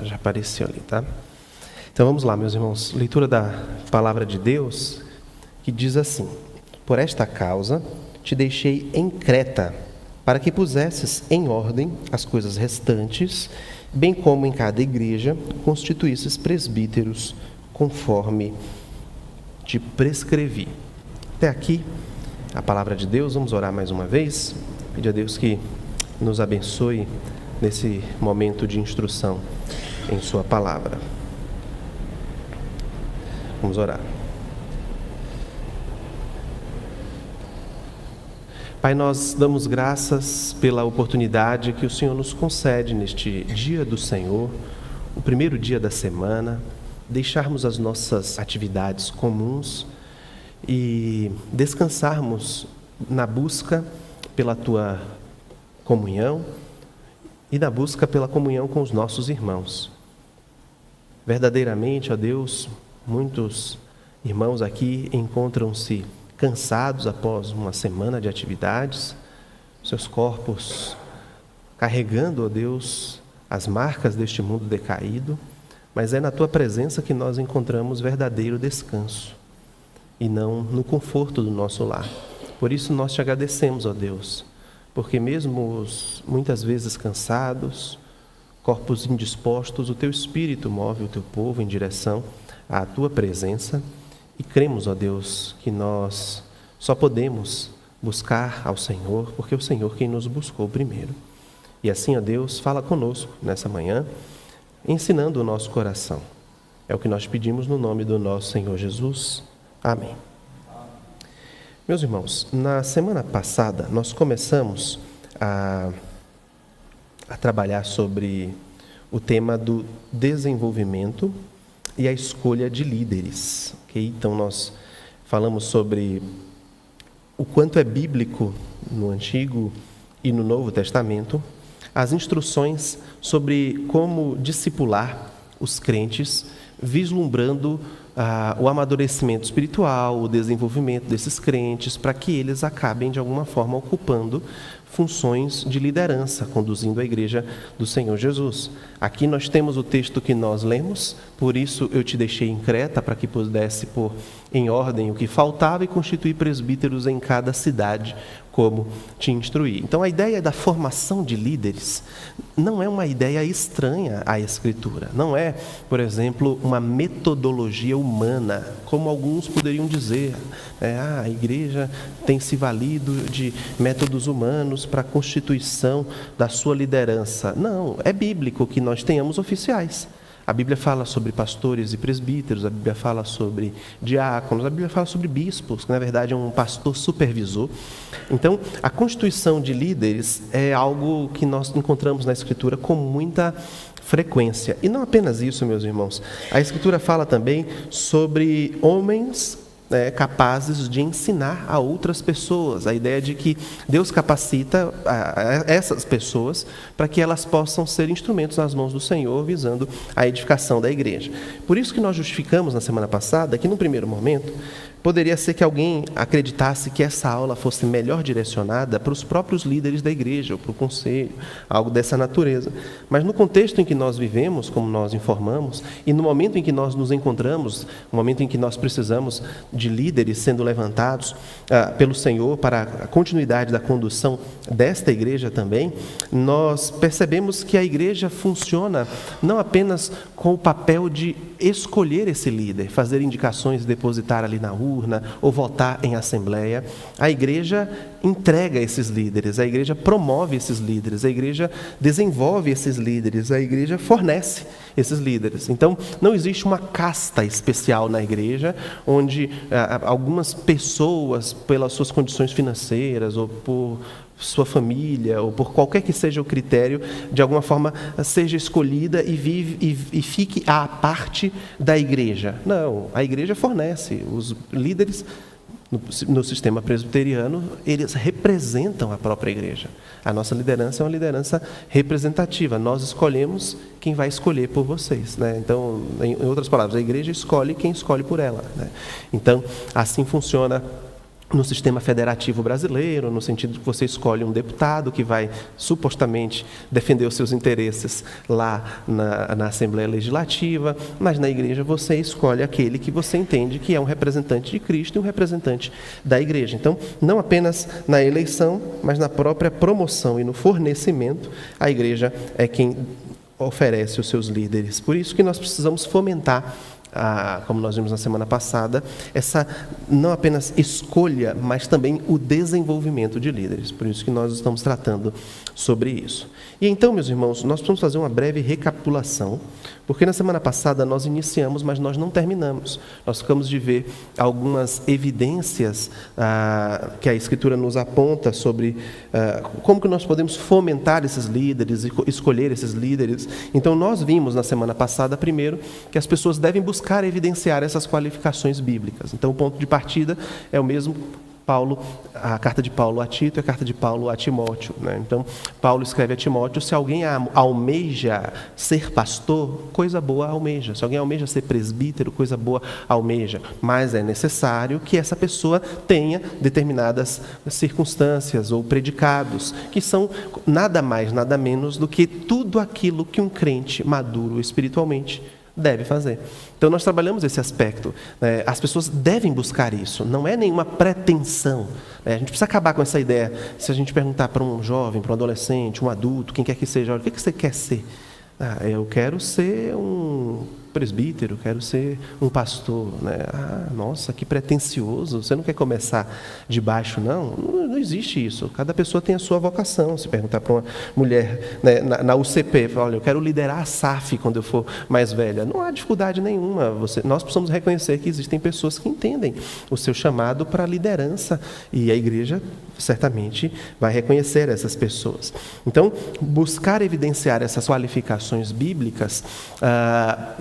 já apareceu ali, tá? Então vamos lá, meus irmãos. Leitura da palavra de Deus, que diz assim: Por esta causa te deixei em Creta, para que pusesses em ordem as coisas restantes, bem como em cada igreja constituísses presbíteros, conforme te prescrevi. Até aqui a palavra de Deus. Vamos orar mais uma vez, pedir a Deus que nos abençoe nesse momento de instrução em sua palavra. Vamos orar. Pai, nós damos graças pela oportunidade que o Senhor nos concede neste dia do Senhor, o primeiro dia da semana, deixarmos as nossas atividades comuns e descansarmos na busca pela Tua comunhão e na busca pela comunhão com os nossos irmãos. Verdadeiramente, ó Deus, muitos irmãos aqui encontram-se cansados após uma semana de atividades, seus corpos carregando, ó Deus, as marcas deste mundo decaído, mas é na Tua presença que nós encontramos verdadeiro descanso e não no conforto do nosso lar. Por isso nós te agradecemos, ó Deus, porque mesmo muitas vezes cansados, corpos indispostos, o Teu Espírito move o Teu povo em direção à Tua presença e cremos, ó Deus, que nós só podemos buscar ao Senhor, porque é o Senhor quem nos buscou primeiro. E assim, ó Deus, fala conosco nessa manhã, ensinando o nosso coração. É o que nós pedimos no nome do nosso Senhor Jesus. Amém. Meus irmãos, na semana passada nós começamos a trabalhar sobre o tema do desenvolvimento e a escolha de líderes. Okay? Então nós falamos sobre o quanto é bíblico no Antigo e no Novo Testamento as instruções sobre como discipular os crentes, vislumbrando o amadurecimento espiritual, o desenvolvimento desses crentes, para que eles acabem, de alguma forma, ocupando funções de liderança, conduzindo a igreja do Senhor Jesus. Aqui nós temos o texto que nós lemos, por isso eu te deixei em Creta, para que pudesse pôr em ordem o que faltava e constituir presbíteros em cada cidade, como te instruí. Então a ideia da formação de líderes não é uma ideia estranha à Escritura. Não é, por exemplo, uma metodologia humana, como alguns poderiam dizer. A igreja tem se valido de métodos humanos para a constituição da sua liderança. Não, é bíblico que nós tenhamos oficiais. A Bíblia fala sobre pastores e presbíteros, a Bíblia fala sobre diáconos, a Bíblia fala sobre bispos, que na verdade é um pastor supervisor. Então, a constituição de líderes é algo que nós encontramos na Escritura com muita frequência. E não apenas isso, meus irmãos. A Escritura fala também sobre homens capazes de ensinar a outras pessoas. A ideia de que Deus capacita essas pessoas para que elas possam ser instrumentos nas mãos do Senhor, visando a edificação da igreja. Por isso que nós justificamos na semana passada que, num primeiro momento, poderia ser que alguém acreditasse que essa aula fosse melhor direcionada para os próprios líderes da igreja, ou para o conselho, algo dessa natureza. Mas no contexto em que nós vivemos, como nós informamos, e no momento em que nós nos encontramos, no momento em que nós precisamos de líderes sendo levantados pelo Senhor para a continuidade da condução desta igreja também, nós percebemos que a igreja funciona não apenas com o papel de escolher esse líder, fazer indicações, depositar ali na urna ou votar em assembleia. A igreja entrega esses líderes, a igreja promove esses líderes, a igreja desenvolve esses líderes, a igreja fornece esses líderes. Então, não existe uma casta especial na igreja, onde algumas pessoas, pelas suas condições financeiras ou por sua família, ou por qualquer que seja o critério, de alguma forma seja escolhida e fique à parte da igreja. Não, a igreja fornece. Os líderes no sistema presbiteriano, eles representam a própria igreja. A nossa liderança é uma liderança representativa. Nós escolhemos quem vai escolher por vocês, né? Então, em outras palavras, a igreja escolhe quem escolhe por ela, né? Então, assim funciona no sistema federativo brasileiro, no sentido de que você escolhe um deputado que vai supostamente defender os seus interesses lá na Assembleia Legislativa, mas na igreja você escolhe aquele que você entende que é um representante de Cristo e um representante da igreja. Então, não apenas na eleição, mas na própria promoção e no fornecimento, a igreja é quem oferece os seus líderes. Por isso que nós precisamos fomentar, como nós vimos na semana passada, essa não apenas escolha, mas também o desenvolvimento de líderes. Por isso que nós estamos tratando sobre isso. E então, meus irmãos, nós precisamos fazer uma breve recapitulação, porque na semana passada nós iniciamos, mas nós não terminamos. Nós ficamos de ver algumas evidências que a Escritura nos aponta sobre como que nós podemos fomentar esses líderes e escolher esses líderes. Então, nós vimos na semana passada, primeiro, que as pessoas devem buscar evidenciar essas qualificações bíblicas. Então, o ponto de partida é o mesmo a carta de Paulo a Tito e a carta de Paulo a Timóteo, né? Então, Paulo escreve a Timóteo: se alguém almeja ser pastor, coisa boa almeja. Se alguém almeja ser presbítero, coisa boa almeja. Mas é necessário que essa pessoa tenha determinadas circunstâncias ou predicados, que são nada mais, nada menos do que tudo aquilo que um crente maduro espiritualmente deve fazer. Então, nós trabalhamos esse aspecto. As pessoas devem buscar isso, não é nenhuma pretensão. A gente precisa acabar com essa ideia. Se a gente perguntar para um jovem, para um adolescente, um adulto, quem quer que seja, olha, o que você quer ser? Eu quero ser um presbítero, quero ser um pastor, né? Nossa, que pretensioso, você não quer começar de baixo, não? Não existe isso. Cada pessoa tem a sua vocação. Se perguntar para uma mulher, né, na UCP, olha, eu quero liderar a SAF quando eu for mais velha, não há dificuldade nenhuma. Nós precisamos reconhecer que existem pessoas que entendem o seu chamado para a liderança, e a igreja certamente vai reconhecer essas pessoas. Então, buscar evidenciar essas qualificações bíblicas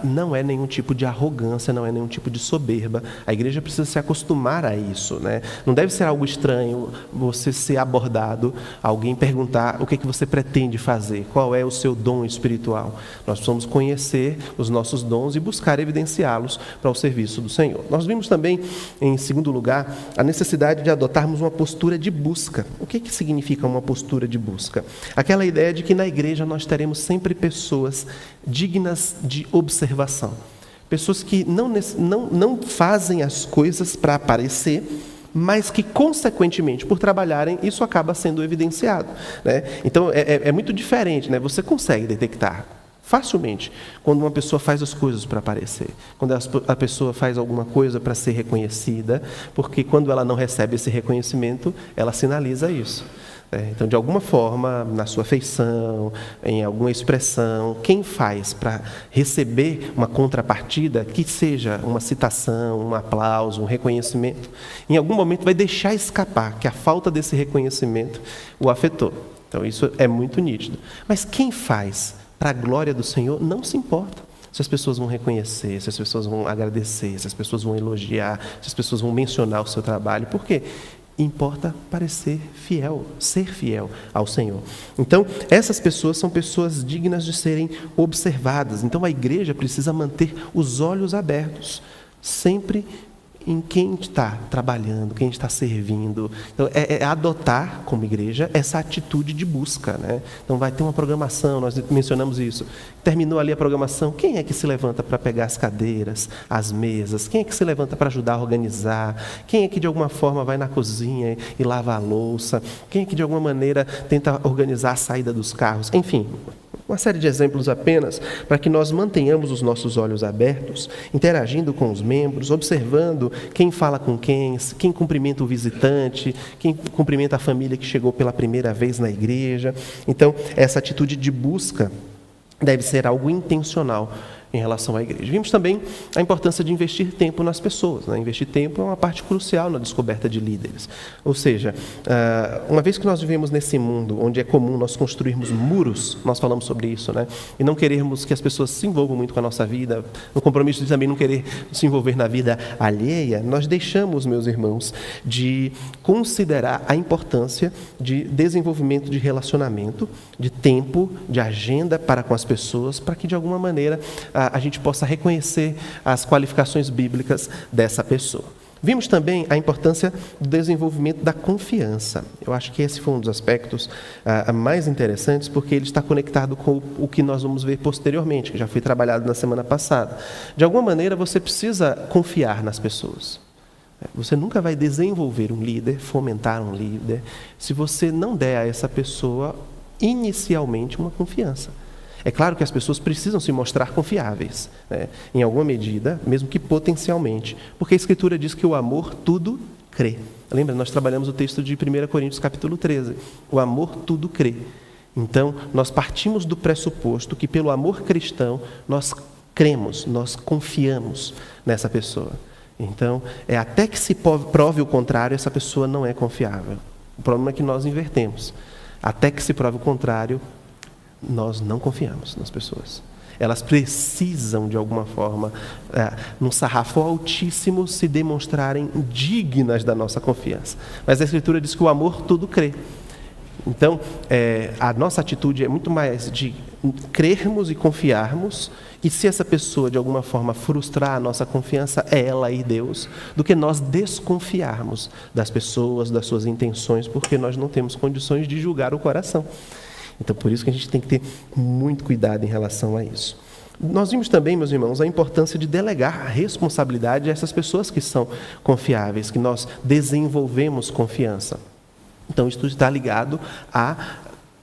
não é nenhum tipo de arrogância, não é nenhum tipo de soberba. A igreja precisa se acostumar a isso, né? Não deve ser algo estranho você ser abordado, alguém perguntar o que você pretende fazer, qual é o seu dom espiritual. Nós precisamos conhecer os nossos dons e buscar evidenciá-los para o serviço do Senhor. Nós vimos também, em segundo lugar, a necessidade de adotarmos uma postura de busca. O que significa uma postura de busca? Aquela ideia de que na igreja nós teremos sempre pessoas dignas de observação. Pessoas que não fazem as coisas para aparecer, mas que, consequentemente, por trabalharem, isso acaba sendo evidenciado, né? Então, é muito diferente, né? Você consegue detectar facilmente quando uma pessoa faz as coisas para aparecer, quando a pessoa faz alguma coisa para ser reconhecida, porque quando ela não recebe esse reconhecimento, ela sinaliza isso. Então, de alguma forma, na sua feição, em alguma expressão, quem faz para receber uma contrapartida, que seja uma citação, um aplauso, um reconhecimento, em algum momento vai deixar escapar que a falta desse reconhecimento o afetou. Então, isso é muito nítido. Mas quem faz para a glória do Senhor não se importa se as pessoas vão reconhecer, se as pessoas vão agradecer, se as pessoas vão elogiar, se as pessoas vão mencionar o seu trabalho. Por quê? Importa parecer fiel, ser fiel ao Senhor. Então, essas pessoas são pessoas dignas de serem observadas. Então, a igreja precisa manter os olhos abertos, sempre em quem está trabalhando, quem está servindo. Então, é adotar, como igreja, essa atitude de busca, né? Então, vai ter uma programação, nós mencionamos isso. Terminou ali a programação, quem é que se levanta para pegar as cadeiras, as mesas? Quem é que se levanta para ajudar a organizar? Quem é que, de alguma forma, vai na cozinha e lava a louça? Quem é que, de alguma maneira, tenta organizar a saída dos carros? Enfim, uma série de exemplos apenas para que nós mantenhamos os nossos olhos abertos, interagindo com os membros, observando quem fala com quem cumprimenta o visitante, quem cumprimenta a família que chegou pela primeira vez na igreja. Então, essa atitude de busca deve ser algo intencional em relação à igreja. Vimos também a importância de investir tempo nas pessoas, né? Investir tempo é uma parte crucial na descoberta de líderes. Ou seja, uma vez que nós vivemos nesse mundo onde é comum nós construirmos muros, nós falamos sobre isso, né? E não querermos que as pessoas se envolvam muito com a nossa vida, no compromisso de também não querer se envolver na vida alheia, nós deixamos, meus irmãos, de considerar a importância de desenvolvimento de relacionamento, de tempo, de agenda para com as pessoas, para que de alguma maneira a gente possa reconhecer as qualificações bíblicas dessa pessoa. Vimos também a importância do desenvolvimento da confiança. Eu acho que esse foi um dos aspectos mais interessantes, porque ele está conectado com o que nós vamos ver posteriormente, que já foi trabalhado na semana passada. De alguma maneira, você precisa confiar nas pessoas. Você nunca vai desenvolver um líder, fomentar um líder, se você não der a essa pessoa, inicialmente, uma confiança. É claro que as pessoas precisam se mostrar confiáveis, né? Em alguma medida, mesmo que potencialmente, porque a Escritura diz que o amor tudo crê. Lembra, nós trabalhamos o texto de 1 Coríntios capítulo 13, o amor tudo crê. Então, nós partimos do pressuposto que pelo amor cristão, nós cremos, nós confiamos nessa pessoa. Então, até que se prove o contrário, essa pessoa não é confiável. O problema é que nós invertemos. Até que se prove o contrário, nós não confiamos nas pessoas. Elas precisam, de alguma forma, num sarrafo altíssimo, se demonstrarem dignas da nossa confiança. Mas a Escritura diz que o amor tudo crê. Então, a nossa atitude é muito mais de crermos e confiarmos, e se essa pessoa, de alguma forma, frustrar a nossa confiança, é ela e Deus, do que nós desconfiarmos das pessoas, das suas intenções, porque nós não temos condições de julgar o coração. Então, por isso que a gente tem que ter muito cuidado em relação a isso. Nós vimos também, meus irmãos, a importância de delegar a responsabilidade a essas pessoas que são confiáveis, que nós desenvolvemos confiança. Então, isso está ligado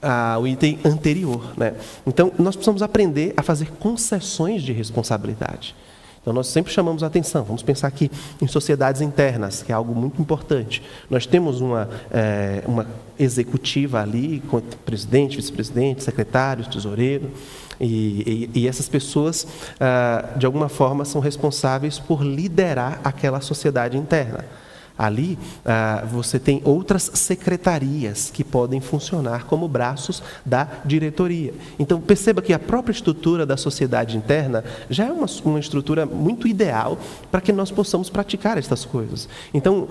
ao item anterior, né? Então, nós precisamos aprender a fazer concessões de responsabilidade. Então, nós sempre chamamos a atenção, vamos pensar aqui em sociedades internas, que é algo muito importante. Nós temos uma executiva ali, com presidente, vice-presidente, secretário, tesoureiro, e essas pessoas, de alguma forma, são responsáveis por liderar aquela sociedade interna. Ali, você tem outras secretarias que podem funcionar como braços da diretoria. Então, perceba que a própria estrutura da sociedade interna já é uma estrutura muito ideal para que nós possamos praticar estas coisas. Então,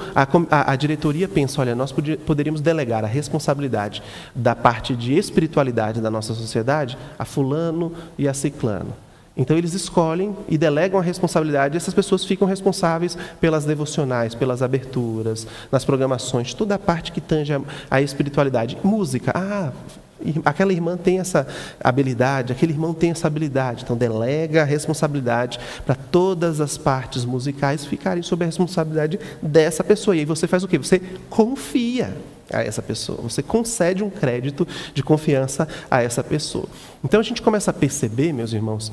a diretoria pensa, olha, nós poderíamos delegar a responsabilidade da parte de espiritualidade da nossa sociedade a fulano e a ciclano. Então, eles escolhem e delegam a responsabilidade, e essas pessoas ficam responsáveis pelas devocionais, pelas aberturas, nas programações, toda a parte que tange a espiritualidade. Música, aquela irmã tem essa habilidade, aquele irmão tem essa habilidade. Então, delega a responsabilidade para todas as partes musicais ficarem sob a responsabilidade dessa pessoa. E aí você faz o quê? Você confia a essa pessoa, você concede um crédito de confiança a essa pessoa. Então a gente começa a perceber, meus irmãos,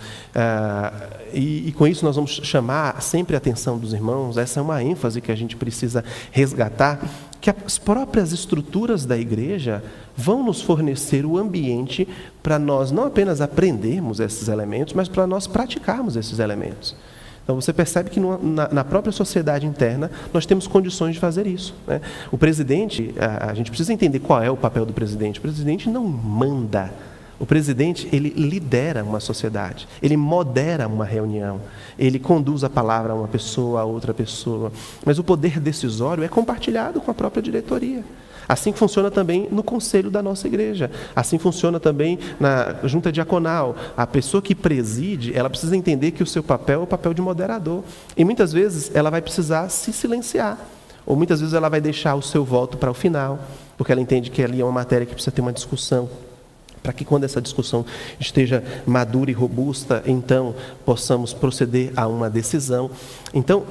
e com isso nós vamos chamar sempre a atenção dos irmãos, essa é uma ênfase que a gente precisa resgatar, que as próprias estruturas da igreja vão nos fornecer o ambiente para nós não apenas aprendermos esses elementos, mas para nós praticarmos esses elementos. Então, você percebe que na própria sociedade interna, nós temos condições de fazer isso, né? O presidente, a gente precisa entender qual é o papel do presidente. O presidente não manda. O presidente, ele lidera uma sociedade. Ele modera uma reunião. Ele conduz a palavra a uma pessoa, a outra pessoa. Mas o poder decisório é compartilhado com a própria diretoria. Assim funciona também no conselho da nossa igreja. Assim funciona também na junta diaconal. A pessoa que preside, ela precisa entender que o seu papel é o papel de moderador. E muitas vezes ela vai precisar se silenciar. Ou muitas vezes ela vai deixar o seu voto para o final, porque ela entende que ali é uma matéria que precisa ter uma discussão. Para que quando essa discussão esteja madura e robusta, então possamos proceder a uma decisão. Então,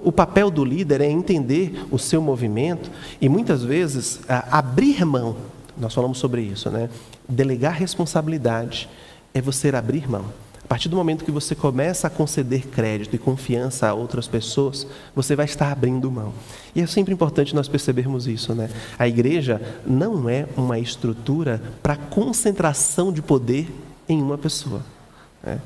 o papel do líder é entender o seu movimento e, muitas vezes, abrir mão. Nós falamos sobre isso, né? Delegar responsabilidade é você abrir mão. A partir do momento que você começa a conceder crédito e confiança a outras pessoas, você vai estar abrindo mão. E é sempre importante nós percebermos isso, né? A igreja não é uma estrutura para concentração de poder em uma pessoa, né?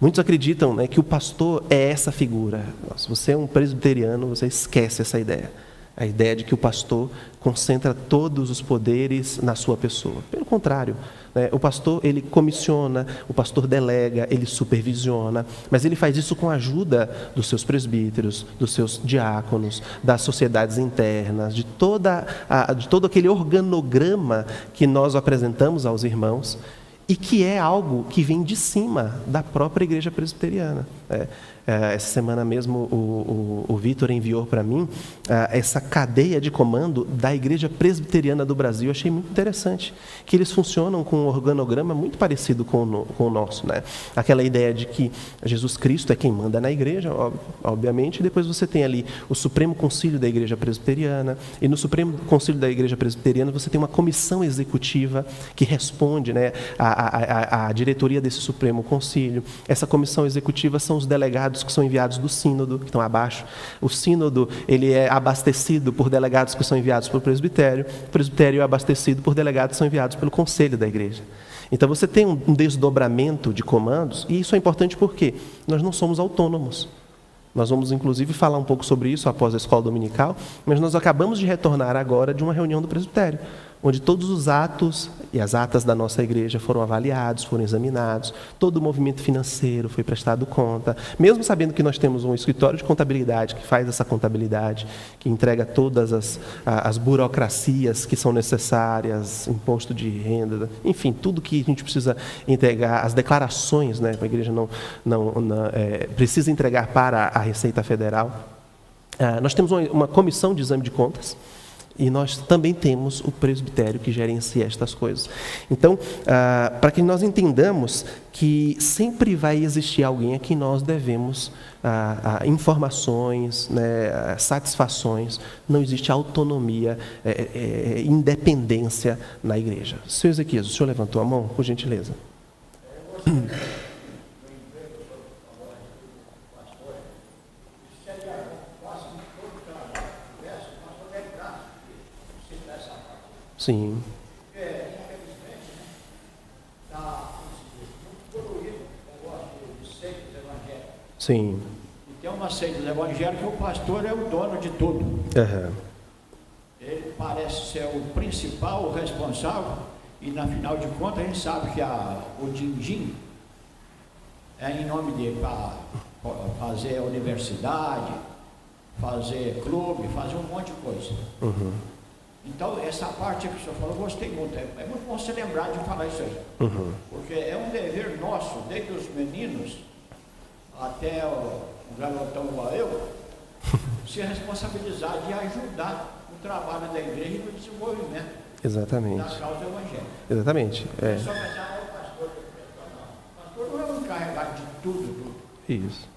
Muitos acreditam, né, que o pastor é essa figura. Se você é um presbiteriano, você esquece essa ideia. A ideia de que o pastor concentra todos os poderes na sua pessoa. Pelo contrário, né, o pastor, ele comissiona, o pastor delega, ele supervisiona, mas ele faz isso com a ajuda dos seus presbíteros, dos seus diáconos, das sociedades internas, de todo aquele organograma que nós apresentamos aos irmãos, e que é algo que vem de cima da própria igreja presbiteriana. Essa semana mesmo o Vitor enviou para mim essa cadeia de comando da Igreja Presbiteriana do Brasil. Eu achei muito interessante, que eles funcionam com um organograma muito parecido com o nosso, né? Aquela ideia de que Jesus Cristo é quem manda na igreja, obviamente, e depois você tem ali o Supremo Concílio da Igreja Presbiteriana, e no Supremo Concílio da Igreja Presbiteriana você tem uma comissão executiva que responde, né, à diretoria desse Supremo Concílio. Essa comissão executiva são os delegados que são enviados do sínodo, que estão abaixo. O sínodo, ele é abastecido por delegados que são enviados pelo presbitério. O presbitério é abastecido por delegados que são enviados pelo conselho da igreja. Então você tem um desdobramento de comandos, e isso é importante porque nós não somos autônomos. Nós vamos, inclusive, falar um pouco sobre isso após a escola dominical, mas nós acabamos de retornar agora de uma reunião do presbitério, onde todos os atos e as atas da nossa igreja foram avaliados, foram examinados, todo o movimento financeiro foi prestado conta, mesmo sabendo que nós temos um escritório de contabilidade que faz essa contabilidade, que entrega todas as burocracias que são necessárias, imposto de renda, enfim, tudo que a gente precisa entregar, as declarações, né, a igreja precisa entregar para a Receita Federal. Nós temos uma comissão de exame de contas, e nós também temos o presbitério que gerencia estas coisas. Então, para que nós entendamos que sempre vai existir alguém a quem nós devemos informações, né, satisfações, não existe autonomia, independência na igreja. Senhor Ezequias, o senhor levantou a mão, por gentileza. Sim. Infelizmente, está muito poluído o negócio de seitas evangélicas. Sim. E tem uma seita evangélica que o pastor é o dono de tudo. Uhum. Ele parece ser o principal, o responsável, e na final de contas a gente sabe que o din-din é em nome dele para fazer universidade, fazer clube, fazer um monte de coisa. Uhum. Então, essa parte que o senhor falou, eu gostei muito. É muito bom se lembrar de falar isso aí. Uhum. Porque é um dever nosso, desde os meninos até o garotão igual eu, se responsabilizar de ajudar o trabalho da igreja e no desenvolvimento Exatamente. da causa evangélica. Exatamente. É só pensar no pastor. O pastor não é um encarregado de tudo. Isso.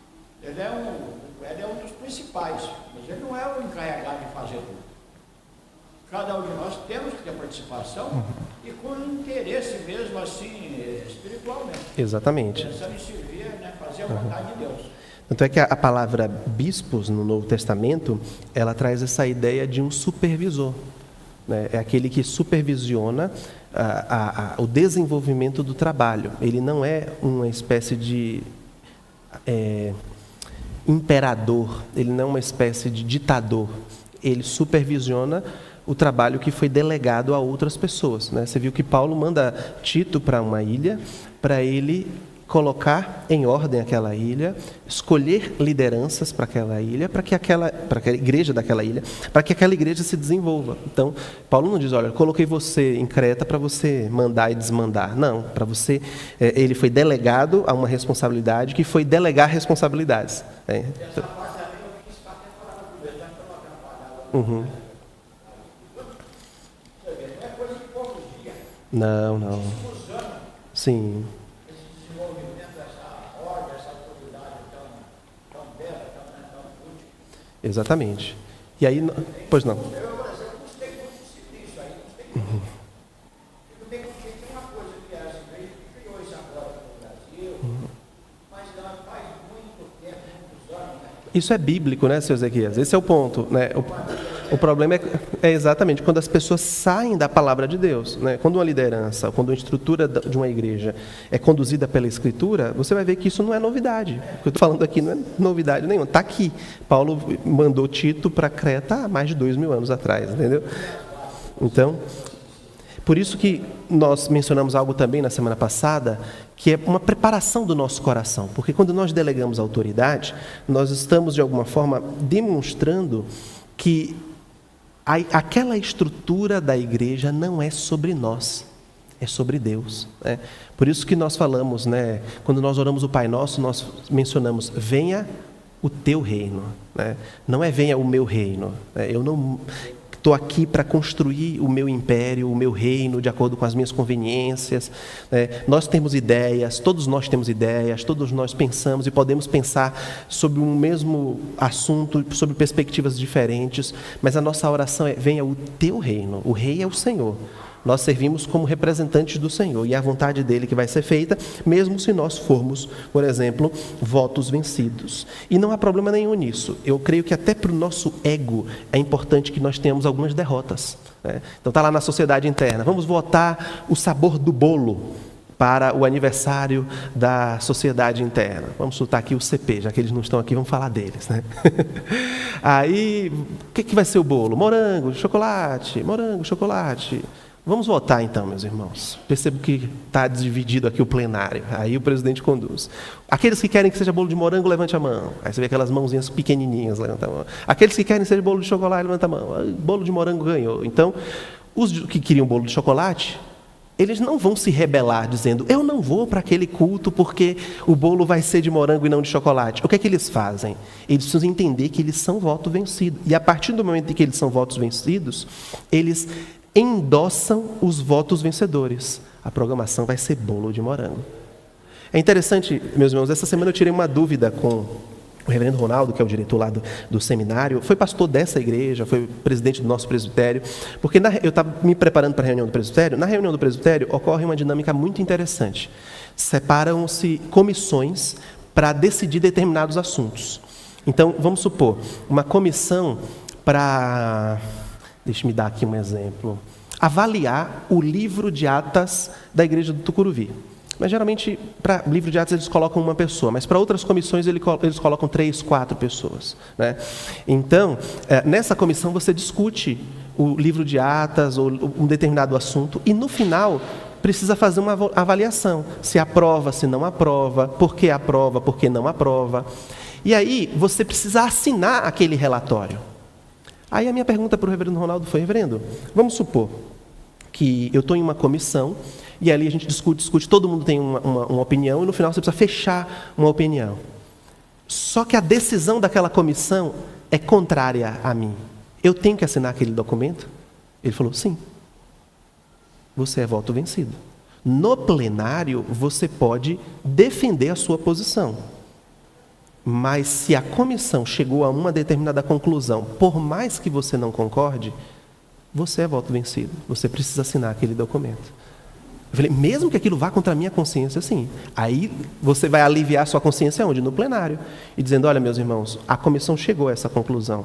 Ele é um dos principais, mas ele não é o encarregado de fazer tudo. Cada um de nós temos que ter participação e com interesse mesmo assim, espiritualmente. Exatamente. Pensando em servir, né, fazer a vontade de Deus. Tanto é que a palavra bispos no Novo Testamento, ela traz essa ideia de um supervisor, né? É aquele que supervisiona o desenvolvimento do trabalho. Ele não é uma espécie de imperador, ele não é uma espécie de ditador. Ele supervisiona o trabalho que foi delegado a outras pessoas, né? Você viu que Paulo manda Tito para uma ilha, para ele colocar em ordem aquela ilha, escolher lideranças para aquela ilha, para aquela igreja daquela ilha, para que aquela igreja se desenvolva. Então, Paulo não diz, olha, coloquei você em Creta para você mandar e desmandar. Não, para você, ele foi delegado a uma responsabilidade que foi delegar responsabilidades. Essa parte ali eu quis ficar até fora do governo, já estou atrapalhado. Uhum. Não é coisa de poucos dias. Não. Sim. Esse desenvolvimento, essa ordem, essa autoridade tão bela, tão útil. Exatamente. E aí, pois não. Eu, por exemplo, gostei muito disso aí, gostei muito. Tem uma coisa que essa igreja que criou isso agora no Brasil, mas ela faz muito tempo, muitos anos, né? Isso é bíblico, né, seu Ezequias? Esse é o ponto, né? O problema é exatamente quando as pessoas saem da palavra de Deus, né? Quando uma liderança, quando uma estrutura de uma igreja é conduzida pela Escritura, você vai ver que isso não é novidade. O que eu estou falando aqui não é novidade nenhuma. Está aqui. Paulo mandou Tito para Creta há mais de 2000 anos atrás, entendeu? Então, por isso que nós mencionamos algo também na semana passada, que é uma preparação do nosso coração. Porque quando nós delegamos autoridade, nós estamos, de alguma forma, demonstrando que aquela estrutura da igreja não é sobre nós. é sobre Deus, né? Por isso que nós falamos, né, quando nós oramos o Pai Nosso, nós mencionamos: venha o teu reino, né? Não é venha o meu reino, né? Eu não estou aqui para construir o meu império, o meu reino, de acordo com as minhas conveniências, né? Nós temos ideias, todos nós temos ideias, todos nós pensamos e podemos pensar sobre um mesmo assunto, sobre perspectivas diferentes, mas a nossa oração é: venha o teu reino. O rei é o Senhor. Nós servimos como representantes do Senhor, e é a vontade dele que vai ser feita, mesmo se nós formos, por exemplo, votos vencidos. E não há problema nenhum nisso. Eu creio que até para o nosso ego é importante que nós tenhamos algumas derrotas, né? Então está lá na sociedade interna: vamos votar o sabor do bolo para o aniversário da sociedade interna. Vamos soltar aqui o CP, já que eles não estão aqui, vamos falar deles, né? Aí, o que vai ser o bolo? Morango, chocolate, morango, chocolate. Vamos votar então, meus irmãos. Percebo que está dividido aqui o plenário. Aí o presidente conduz. Aqueles que querem que seja bolo de morango, levante a mão. Aí você vê aquelas mãozinhas pequenininhas, levanta a mão. Aqueles que querem que seja bolo de chocolate, levanta a mão. Bolo de morango ganhou. Então, os que queriam bolo de chocolate, eles não vão se rebelar dizendo: eu não vou para aquele culto porque o bolo vai ser de morango e não de chocolate. O que é que eles fazem? Eles precisam entender que eles são voto vencido. E a partir do momento em que eles são votos vencidos, eles endossam os votos vencedores. A programação vai ser bolo de morango. É interessante, meus irmãos, essa semana eu tirei uma dúvida com o reverendo Ronaldo, que é o diretor lá do seminário, foi pastor dessa igreja, foi presidente do nosso presbitério, porque eu estava me preparando para a reunião do presbitério. Na reunião do presbitério ocorre uma dinâmica muito interessante. Separam-se comissões para decidir determinados assuntos. Então, vamos supor, uma comissão para... Deixa-me dar aqui um exemplo. Avaliar o livro de atas da igreja do Tucuruvi. Mas geralmente, para livro de atas, eles colocam uma pessoa, mas para outras comissões eles colocam 3, 4 pessoas, né? Então, nessa comissão você discute o livro de atas ou um determinado assunto, e no final precisa fazer uma avaliação. Se aprova, se não aprova, por que não aprova. E aí você precisa assinar aquele relatório. Aí a minha pergunta para o reverendo Ronaldo foi: reverendo, vamos supor que eu estou em uma comissão e ali a gente discute, todo mundo tem uma opinião e no final você precisa fechar uma opinião. Só que a decisão daquela comissão é contrária a mim. Eu tenho que assinar aquele documento? Ele falou: sim. Você é voto vencido. No plenário você pode defender a sua posição. Mas se a comissão chegou a uma determinada conclusão, por mais que você não concorde, você é voto vencido. Você precisa assinar aquele documento. Eu falei: mesmo que aquilo vá contra a minha consciência, sim. Aí você vai aliviar a sua consciência onde? No plenário. E dizendo: olha, meus irmãos, a comissão chegou a essa conclusão,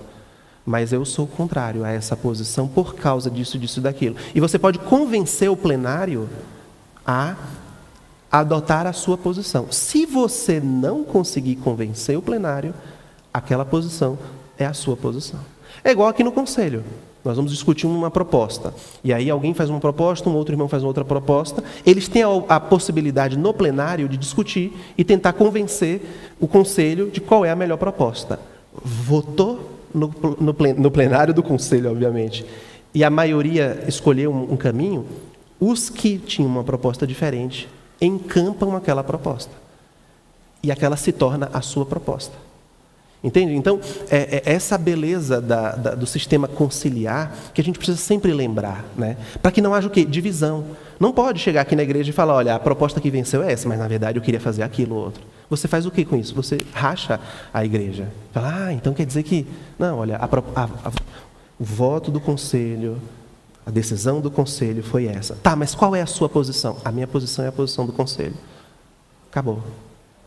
mas eu sou contrário a essa posição por causa disso, disso e daquilo. E você pode convencer o plenário a adotar a sua posição. Se você não conseguir convencer o plenário, aquela posição é a sua posição. É igual aqui no conselho. Nós vamos discutir uma proposta. E aí alguém faz uma proposta, um outro irmão faz outra proposta. Eles têm a possibilidade no plenário de discutir e tentar convencer o conselho de qual é a melhor proposta. Votou no plenário do conselho, obviamente, e a maioria escolheu um caminho, os que tinham uma proposta diferente encampam aquela proposta. E aquela se torna a sua proposta. Entende? Então, essa beleza do sistema conciliar que a gente precisa sempre lembrar, né? Para que não haja o quê? Divisão. Não pode chegar aqui na igreja e falar: olha, a proposta que venceu é essa, mas na verdade eu queria fazer aquilo ou outro. Você faz o quê com isso? Você racha a igreja. Fala: então quer dizer que... Não, olha, o voto do conselho, a decisão do conselho foi essa. Tá, mas qual é a sua posição? A minha posição é a posição do conselho. Acabou.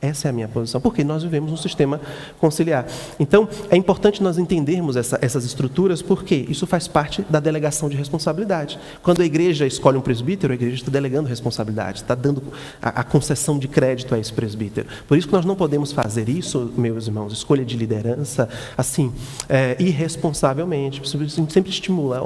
Essa é a minha posição, porque nós vivemos um sistema conciliar. Então, é importante nós entendermos essas estruturas, porque isso faz parte da delegação de responsabilidade. Quando a igreja escolhe um presbítero, a igreja está delegando responsabilidade, está dando a concessão de crédito a esse presbítero. Por isso que nós não podemos fazer isso, meus irmãos, escolha de liderança, assim, irresponsavelmente. A gente sempre estimula: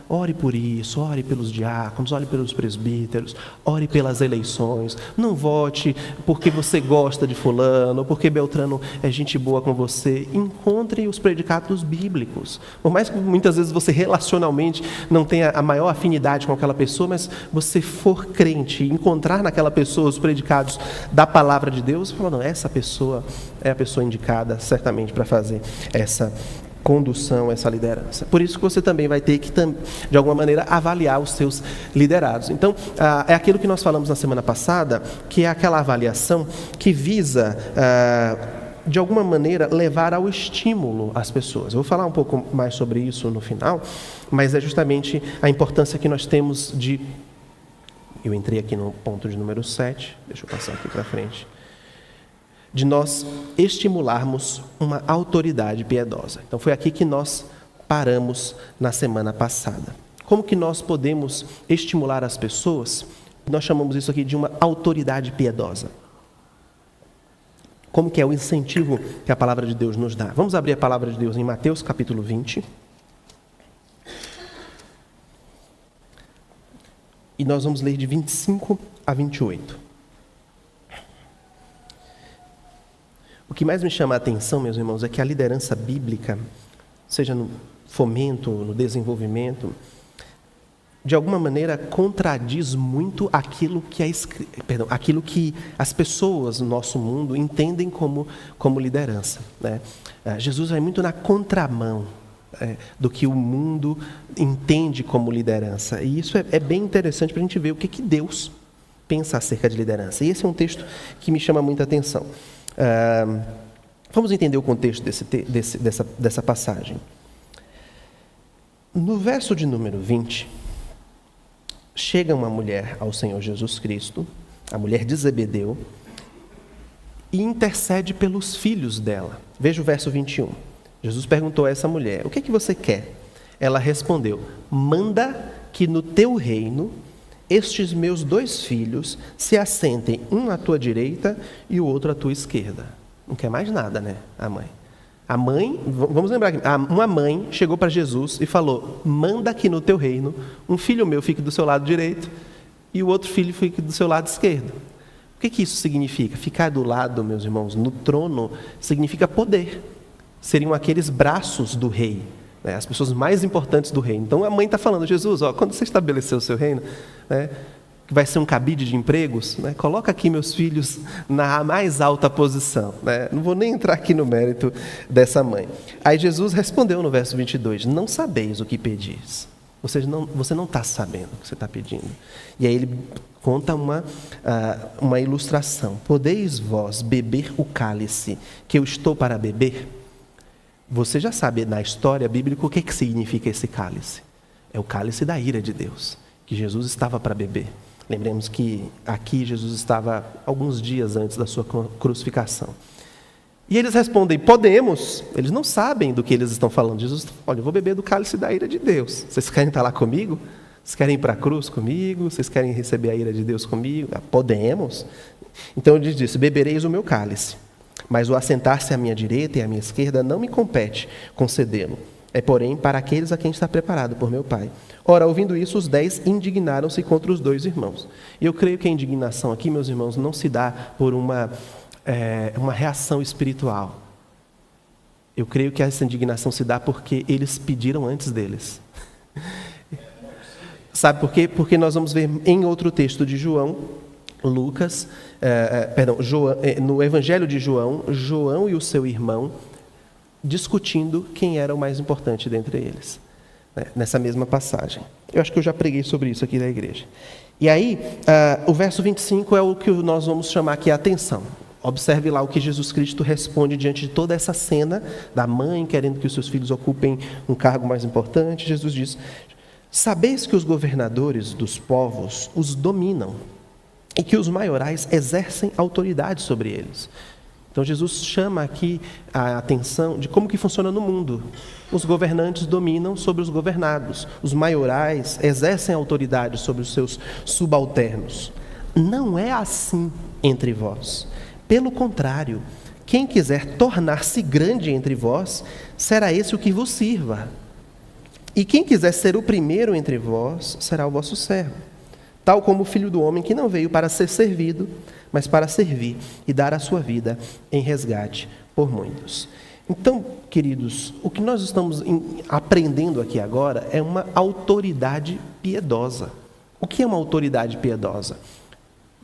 ore por isso, ore pelos diáconos, ore pelos presbíteros, ore pelas eleições, não vote porque você gosta gosta de fulano, ou porque Beltrano é gente boa com você. Encontre os predicados bíblicos. Por mais que muitas vezes você relacionalmente não tenha a maior afinidade com aquela pessoa, mas você for crente e encontrar naquela pessoa os predicados da palavra de Deus, você fala, não, essa pessoa é a pessoa indicada certamente para fazer essa condução, essa liderança. Por isso que você também vai ter que, de alguma maneira, avaliar os seus liderados. Então, é aquilo que nós falamos na semana passada, que é aquela avaliação que visa, de alguma maneira, levar ao estímulo as pessoas. Eu vou falar um pouco mais sobre isso no final, mas é justamente a importância que nós temos de... Eu entrei aqui no ponto de número 7, deixa eu passar aqui para frente. De nós estimularmos uma autoridade piedosa. Então, foi aqui que nós paramos na semana passada. Como que nós podemos estimular as pessoas? Nós chamamos isso aqui de uma autoridade piedosa. Como que é o incentivo que a palavra de Deus nos dá? Vamos abrir a palavra de Deus em Mateus capítulo 20. E nós vamos ler de 25 a 28. O que mais me chama a atenção, meus irmãos, é que a liderança bíblica, seja no fomento, no desenvolvimento, de alguma maneira contradiz muito aquilo que as pessoas no nosso mundo entendem como liderança, né? Jesus vai muito na contramão do que o mundo entende como liderança. E isso é bem interessante para a gente ver o que Deus pensa acerca de liderança. E esse é um texto que me chama muita atenção. Vamos entender o contexto dessa passagem. No verso de número 20, chega uma mulher ao Senhor Jesus Cristo, a mulher de Zebedeu, e intercede pelos filhos dela. Veja o verso 21. Jesus perguntou a essa mulher, o que você quer? Ela respondeu, manda que no teu reino estes meus 2 filhos se assentem, um à tua direita e o outro à tua esquerda. Não quer mais nada, né, a mãe? A mãe, vamos lembrar aqui, uma mãe chegou para Jesus e falou, manda que no teu reino um filho meu fique do seu lado direito e o outro filho fique do seu lado esquerdo. O que isso significa? Ficar do lado, meus irmãos, no trono, significa poder. Seriam aqueles braços do rei, né, as pessoas mais importantes do reino. Então a mãe está falando, Jesus, quando você estabelecer o seu reino, né, que vai ser um cabide de empregos, né, coloca aqui meus filhos na mais alta posição. Né? Não vou nem entrar aqui no mérito dessa mãe. Aí Jesus respondeu no verso 22, não sabeis o que pedis. Ou seja, você não está sabendo o que você está pedindo. E aí ele conta uma ilustração. Podeis vós beber o cálice que eu estou para beber? Você já sabe na história bíblica o que significa esse cálice. É o cálice da ira de Deus, que Jesus estava para beber. Lembremos que aqui Jesus estava alguns dias antes da sua crucificação. E eles respondem, podemos. Eles não sabem do que eles estão falando. Jesus, olha, eu vou beber do cálice da ira de Deus. Vocês querem estar lá comigo? Vocês querem ir para a cruz comigo? Vocês querem receber a ira de Deus comigo? Podemos. Então ele disse, bebereis o meu cálice. Mas o assentar-se à minha direita e à minha esquerda não me compete concedê-lo. É, porém, para aqueles a quem está preparado por meu Pai. Ora, ouvindo isso, os 10 indignaram-se contra os 2 irmãos. E eu creio que a indignação aqui, meus irmãos, não se dá por uma reação espiritual. Eu creio que essa indignação se dá porque eles pediram antes deles. Sabe por quê? Porque nós vamos ver em outro texto de João, no Evangelho de João, João e o seu irmão discutindo quem era o mais importante dentre eles, né, nessa mesma passagem. Eu acho que eu já preguei sobre isso aqui na igreja. E aí, o verso 25 é o que nós vamos chamar aqui a atenção. Observe lá o que Jesus Cristo responde diante de toda essa cena da mãe querendo que os seus filhos ocupem um cargo mais importante. Jesus diz, sabeis que os governadores dos povos os dominam e que os maiorais exercem autoridade sobre eles. Então Jesus chama aqui a atenção de como que funciona no mundo. Os governantes dominam sobre os governados. Os maiorais exercem autoridade sobre os seus subalternos. Não é assim entre vós. Pelo contrário, quem quiser tornar-se grande entre vós, será esse o que vos sirva. E quem quiser ser o primeiro entre vós, será o vosso servo. Tal como o Filho do Homem, que não veio para ser servido, mas para servir e dar a sua vida em resgate por muitos. Então, queridos, o que nós estamos aprendendo aqui agora é uma autoridade piedosa. O que é uma autoridade piedosa?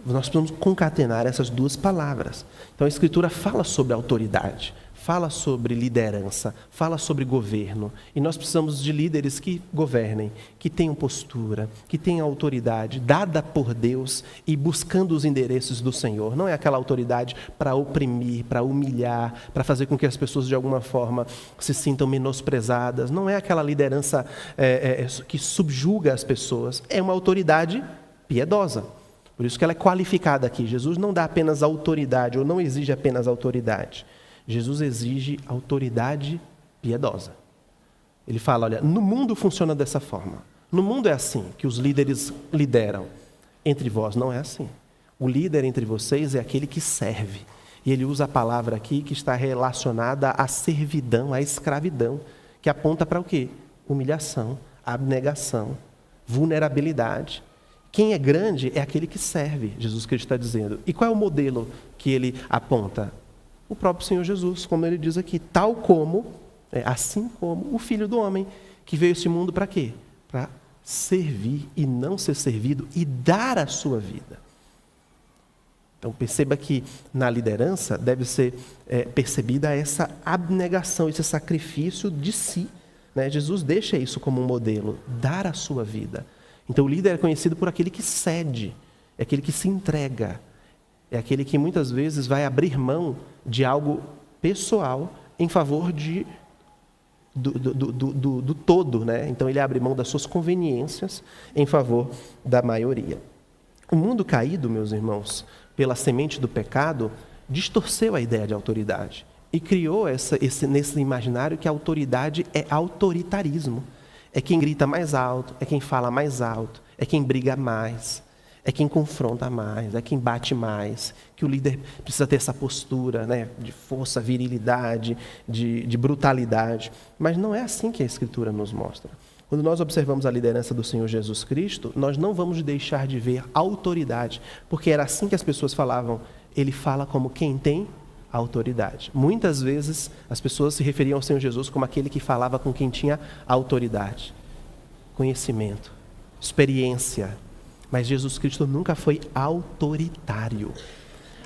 Nós precisamos concatenar essas duas palavras. Então, a Escritura fala sobre autoridade, fala sobre liderança, fala sobre governo. E nós precisamos de líderes que governem, que tenham postura, que tenham autoridade dada por Deus e buscando os endereços do Senhor. Não é aquela autoridade para oprimir, para humilhar, para fazer com que as pessoas de alguma forma se sintam menosprezadas. Não é aquela liderança que subjuga as pessoas. É uma autoridade piedosa. Por isso que ela é qualificada aqui. Jesus não dá apenas autoridade, ou não exige apenas autoridade. Jesus exige autoridade piedosa. Ele fala, olha, no mundo funciona dessa forma. No mundo é assim, que os líderes lideram. Entre vós não é assim. O líder entre vocês é aquele que serve. E ele usa a palavra aqui que está relacionada à servidão, à escravidão, que aponta para o quê? Humilhação, abnegação, vulnerabilidade. Quem é grande é aquele que serve, Jesus Cristo está dizendo. E qual é o modelo que ele aponta? O próprio Senhor Jesus, como ele diz aqui, tal como, assim como o Filho do Homem, que veio a este mundo para quê? Para servir e não ser servido e dar a sua vida. Então perceba que na liderança deve ser percebida essa abnegação, esse sacrifício de si. Né? Jesus deixa isso como um modelo, dar a sua vida. Então o líder é conhecido por aquele que cede, é aquele que se entrega, é aquele que muitas vezes vai abrir mão de algo pessoal em favor do todo, né? Então ele abre mão das suas conveniências em favor da maioria. O mundo caído, meus irmãos, pela semente do pecado, distorceu a ideia de autoridade e criou nesse imaginário que a autoridade é autoritarismo. É quem grita mais alto, é quem fala mais alto, é quem briga mais, é quem confronta mais, é quem bate mais, que o líder precisa ter essa postura, né, de força, virilidade, de brutalidade. Mas não é assim que a Escritura nos mostra. Quando nós observamos a liderança do Senhor Jesus Cristo, nós não vamos deixar de ver autoridade, porque era assim que as pessoas falavam, ele fala como quem tem autoridade. Muitas vezes as pessoas se referiam ao Senhor Jesus como aquele que falava com quem tinha autoridade, conhecimento, experiência. Mas Jesus Cristo nunca foi autoritário,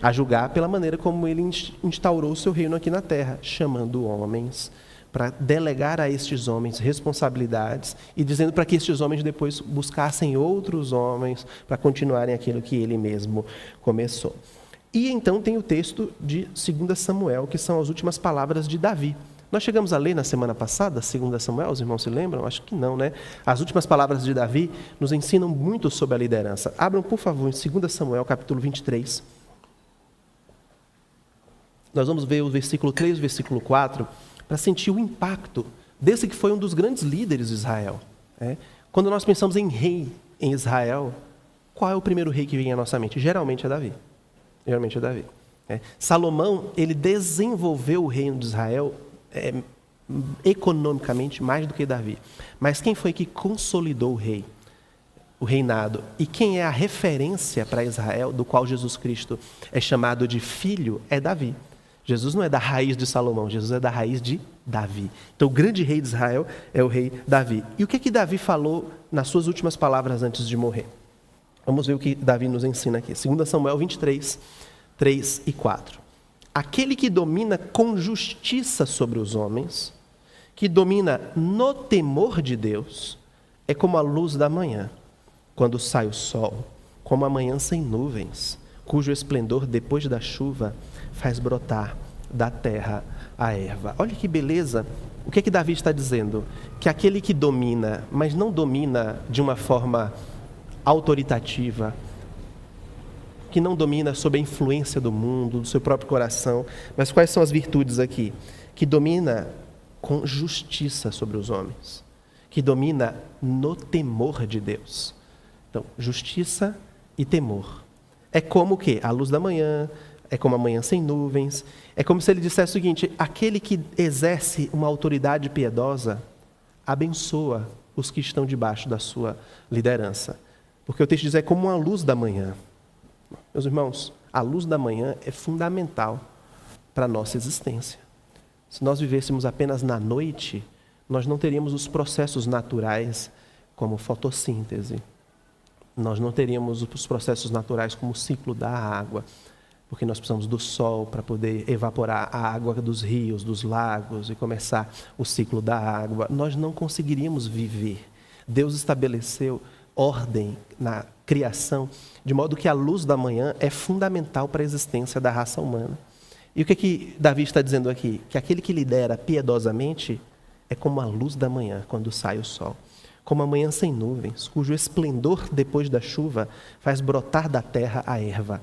a julgar pela maneira como ele instaurou o seu reino aqui na terra, chamando homens para delegar a estes homens responsabilidades e dizendo para que estes homens depois buscassem outros homens para continuarem aquilo que ele mesmo começou. E então tem o texto de 2 Samuel, que são as últimas palavras de Davi. Nós chegamos a ler na semana passada, 2 Samuel, os irmãos se lembram? Acho que não, né? As últimas palavras de Davi nos ensinam muito sobre a liderança. Abram, por favor, em 2 Samuel, capítulo 23. Nós vamos ver o versículo 3 e o versículo 4, para sentir o impacto desse que foi um dos grandes líderes de Israel. Quando nós pensamos em rei em Israel, qual é o primeiro rei que vem à nossa mente? Geralmente é Davi. Salomão, ele desenvolveu o reino de Israel economicamente mais do que Davi. Mas quem foi que consolidou o reinado? E quem é a referência para Israel, do qual Jesus Cristo é chamado de filho, é Davi. Jesus não é da raiz de Salomão, Jesus é da raiz de Davi. Então o grande rei de Israel é o rei Davi. E o que Davi falou nas suas últimas palavras antes de morrer? Vamos ver o que Davi nos ensina aqui. 2 Samuel 23, 3 e 4. Aquele que domina com justiça sobre os homens, que domina no temor de Deus, é como a luz da manhã, quando sai o sol, como a manhã sem nuvens, cujo esplendor depois da chuva faz brotar da terra a erva. Olha que beleza. O que Davi está dizendo? Que aquele que domina, mas não domina de uma forma autoritativa, que não domina sob a influência do mundo, do seu próprio coração. Mas quais são as virtudes aqui? Que domina com justiça sobre os homens, que domina no temor de Deus. Então, justiça e temor. É como o quê? A luz da manhã, é como a manhã sem nuvens. É como se ele dissesse o seguinte: aquele que exerce uma autoridade piedosa abençoa os que estão debaixo da sua liderança. Porque o texto diz, é como uma luz da manhã. Meus irmãos, A luz da manhã é fundamental para a nossa existência. Se nós vivêssemos apenas na noite, nós não teríamos os processos naturais como fotossíntese. Nós não teríamos os processos naturais como o ciclo da água, porque nós precisamos do sol para poder evaporar a água dos rios, dos lagos e começar o ciclo da água. Nós não conseguiríamos viver. Deus estabeleceu ordem na criação, de modo que a luz da manhã é fundamental para a existência da raça humana. E o que Davi está dizendo aqui? Que aquele que lidera piedosamente é como a luz da manhã, quando sai o sol. Como a manhã sem nuvens, cujo esplendor depois da chuva faz brotar da terra a erva.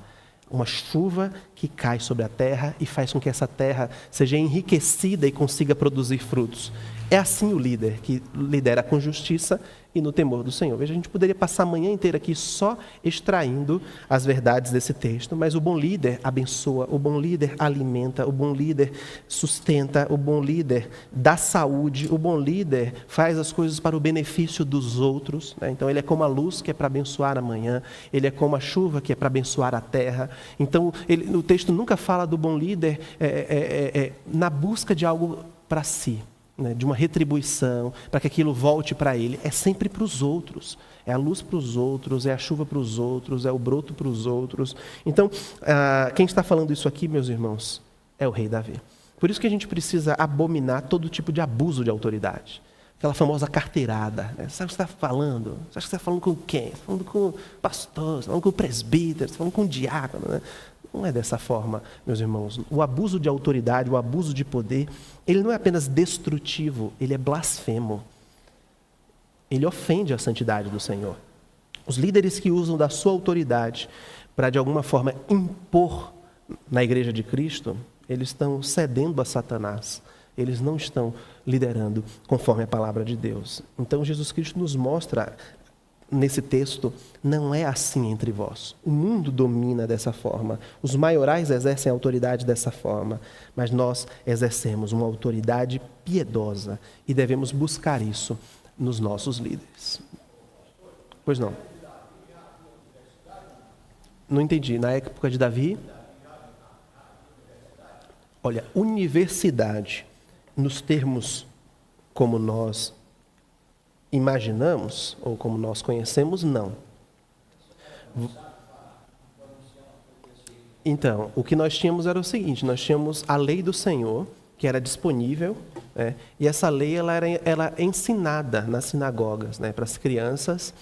Uma chuva que cai sobre a terra e faz com que essa terra seja enriquecida e consiga produzir frutos. É assim o líder, que lidera com justiça e no temor do Senhor. Veja, a gente poderia passar a manhã inteira aqui só extraindo as verdades desse texto, mas o bom líder abençoa, o bom líder alimenta, o bom líder sustenta, o bom líder dá saúde, o bom líder faz as coisas para o benefício dos outros, né? Então ele é como a luz que é para abençoar a manhã, ele é como a chuva que é para abençoar a terra. Então o texto nunca fala do bom líder na busca de algo para si, né, de uma retribuição, para que aquilo volte para ele. É sempre para os outros. É a luz para os outros, é a chuva para os outros, é o broto para os outros. Então, quem está falando isso aqui, meus irmãos, é o rei Davi. Por isso que a gente precisa abominar todo tipo de abuso de autoridade. Aquela famosa carteirada. Né? Sabe o que você está falando? Você acha que você está falando com quem? Você está falando com o pastor, você está falando com o presbítero, você está falando com o diácono, né? Não é dessa forma, meus irmãos. O abuso de autoridade, o abuso de poder, ele não é apenas destrutivo, ele é blasfemo. Ele ofende a santidade do Senhor. Os líderes que usam da sua autoridade para, de alguma forma, impor na igreja de Cristo, eles estão cedendo a Satanás. Eles não estão liderando conforme a palavra de Deus. Então, Jesus Cristo nos mostra nesse texto, não é assim entre vós. O mundo domina dessa forma. Os maiorais exercem a autoridade dessa forma. Mas nós exercemos uma autoridade piedosa e devemos buscar isso nos nossos líderes. Pois não. Não entendi. Na época de Davi? Olha, universidade, nos termos como nós imaginamos, ou como nós conhecemos, não. Então, o que nós tínhamos era o seguinte, nós tínhamos a lei do Senhor, que era disponível, né, e essa lei ela é ensinada nas sinagogas, né, para as crianças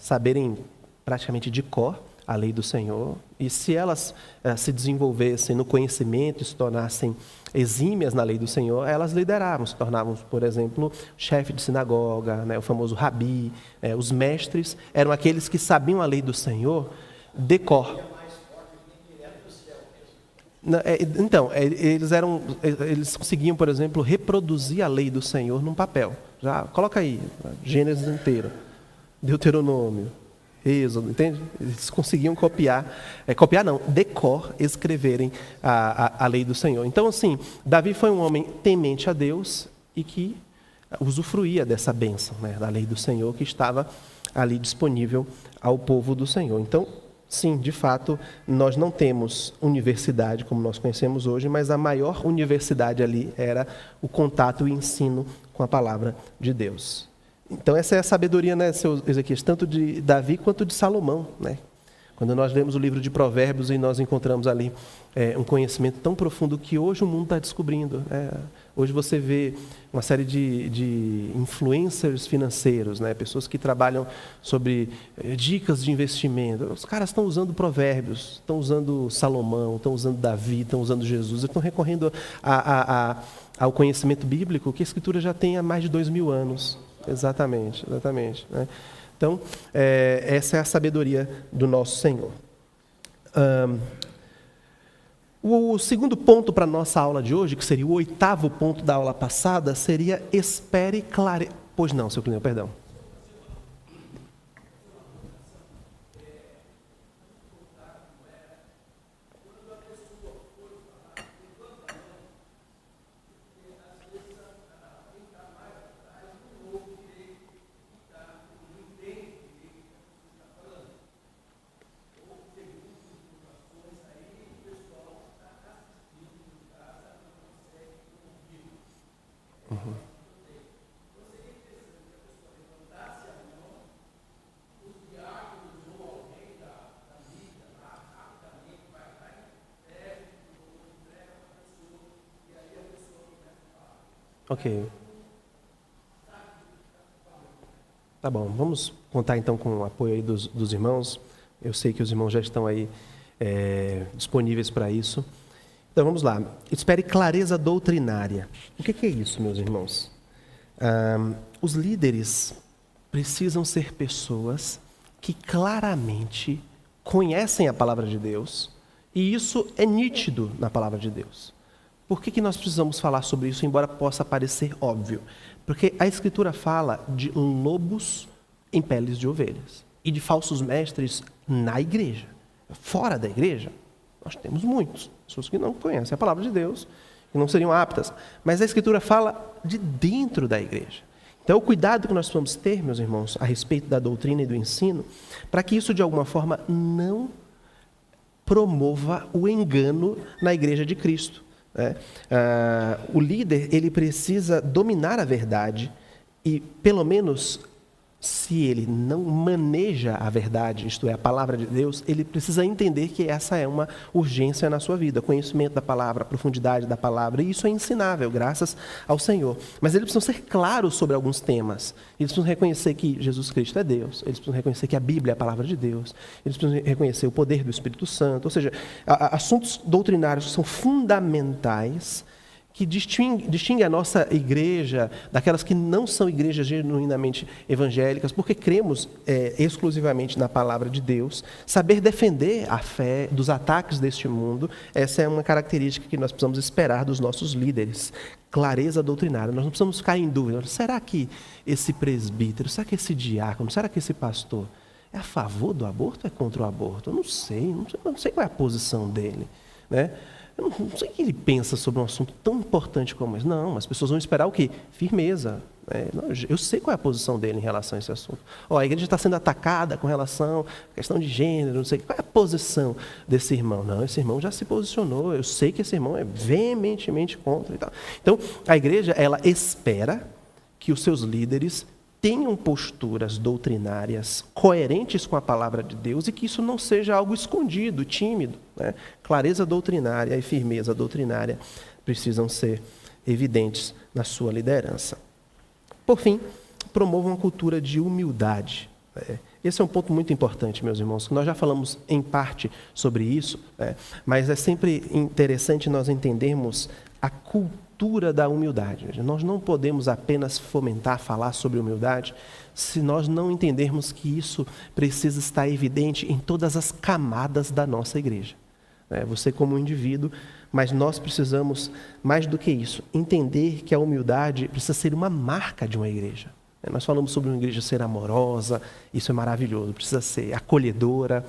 saberem praticamente de cor a lei do Senhor, e se elas se desenvolvessem no conhecimento e se tornassem exímias na lei do Senhor, elas lideravam, se tornavam, por exemplo, chefe de sinagoga, né, o famoso rabi. Os mestres eram aqueles que sabiam a lei do Senhor de cor. Então, eles conseguiam, por exemplo, reproduzir a lei do Senhor num papel. Já coloca aí, Gênesis inteiro, Deuteronômio, Êxodo, entende? Eles conseguiam de cor, escreverem a lei do Senhor. Então, assim, Davi foi um homem temente a Deus e que usufruía dessa bênção, né, da lei do Senhor que estava ali disponível ao povo do Senhor. Então, sim, de fato, nós não temos universidade como nós conhecemos hoje, mas a maior universidade ali era o contato e o ensino com a palavra de Deus. Então, essa é a sabedoria, né, seu Ezequias, tanto de Davi quanto de Salomão, né? Quando nós lemos o livro de Provérbios e nós encontramos ali um conhecimento tão profundo que hoje o mundo está descobrindo. Hoje você vê uma série de influencers financeiros, né? Pessoas que trabalham sobre dicas de investimento. Os caras estão usando Provérbios, estão usando Salomão, estão usando Davi, estão usando Jesus, estão recorrendo ao conhecimento bíblico que a Escritura já tem há mais de 2000 anos. Exatamente. Né? Então, essa é a sabedoria do nosso Senhor. O segundo ponto para a nossa aula de hoje, que seria o 8º ponto da aula passada, seria espere clare... Pois não, seu Clínio, perdão. Ok. Tá bom, vamos contar então com o apoio aí dos irmãos. Eu sei que os irmãos já estão aí disponíveis para isso. Então vamos lá. Espere clareza doutrinária. O que é isso, meus irmãos? Os líderes precisam ser pessoas que claramente conhecem a palavra de Deus, e isso é nítido na palavra de Deus. Por que nós precisamos falar sobre isso, embora possa parecer óbvio? Porque a Escritura fala de lobos em peles de ovelhas e de falsos mestres na igreja. Fora da igreja, nós temos muitos, pessoas que não conhecem a palavra de Deus, que não seriam aptas. Mas a Escritura fala de dentro da igreja. Então, o cuidado que nós precisamos ter, meus irmãos, a respeito da doutrina e do ensino, para que isso, de alguma forma, não promova o engano na igreja de Cristo. O líder, ele precisa dominar a verdade e, pelo menos, se ele não maneja a verdade, isto é, a palavra de Deus, ele precisa entender que essa é uma urgência na sua vida, conhecimento da palavra, a profundidade da palavra, e isso é ensinável, graças ao Senhor. Mas eles precisam ser claros sobre alguns temas. Eles precisam reconhecer que Jesus Cristo é Deus, eles precisam reconhecer que a Bíblia é a palavra de Deus, eles precisam reconhecer o poder do Espírito Santo, ou seja, assuntos doutrinários que são fundamentais, que distingue a nossa igreja daquelas que não são igrejas genuinamente evangélicas, porque cremos exclusivamente na palavra de Deus. Saber defender a fé dos ataques deste mundo, essa é uma característica que nós precisamos esperar dos nossos líderes. Clareza doutrinária, nós não precisamos ficar em dúvida. Será que esse presbítero, será que esse diácono, será que esse pastor é a favor do aborto ou é contra o aborto? Eu não sei qual é a posição dele, né? Eu não sei o que ele pensa sobre um assunto tão importante como esse. Não, as pessoas vão esperar o quê? Firmeza. Eu sei qual é a posição dele em relação a esse assunto. A igreja está sendo atacada com relação à questão de gênero, não sei. Qual é a posição desse irmão? Não, esse irmão já se posicionou. Eu sei que esse irmão é veementemente contra e tal. Então, a igreja, ela espera que os seus líderes tenham posturas doutrinárias coerentes com a palavra de Deus e que isso não seja algo escondido, tímido, né? Clareza doutrinária e firmeza doutrinária precisam ser evidentes na sua liderança. Por fim, promovam uma cultura de humildade. Esse é um ponto muito importante, meus irmãos. Nós já falamos em parte sobre isso, mas é sempre interessante nós entendermos a cultura da humildade. Nós não podemos apenas falar sobre humildade, se nós não entendermos que isso precisa estar evidente em todas as camadas da nossa igreja. Você como indivíduo, mas nós precisamos, mais do que isso, entender que a humildade precisa ser uma marca de uma igreja. Nós falamos sobre uma igreja ser amorosa, isso é maravilhoso, precisa ser acolhedora,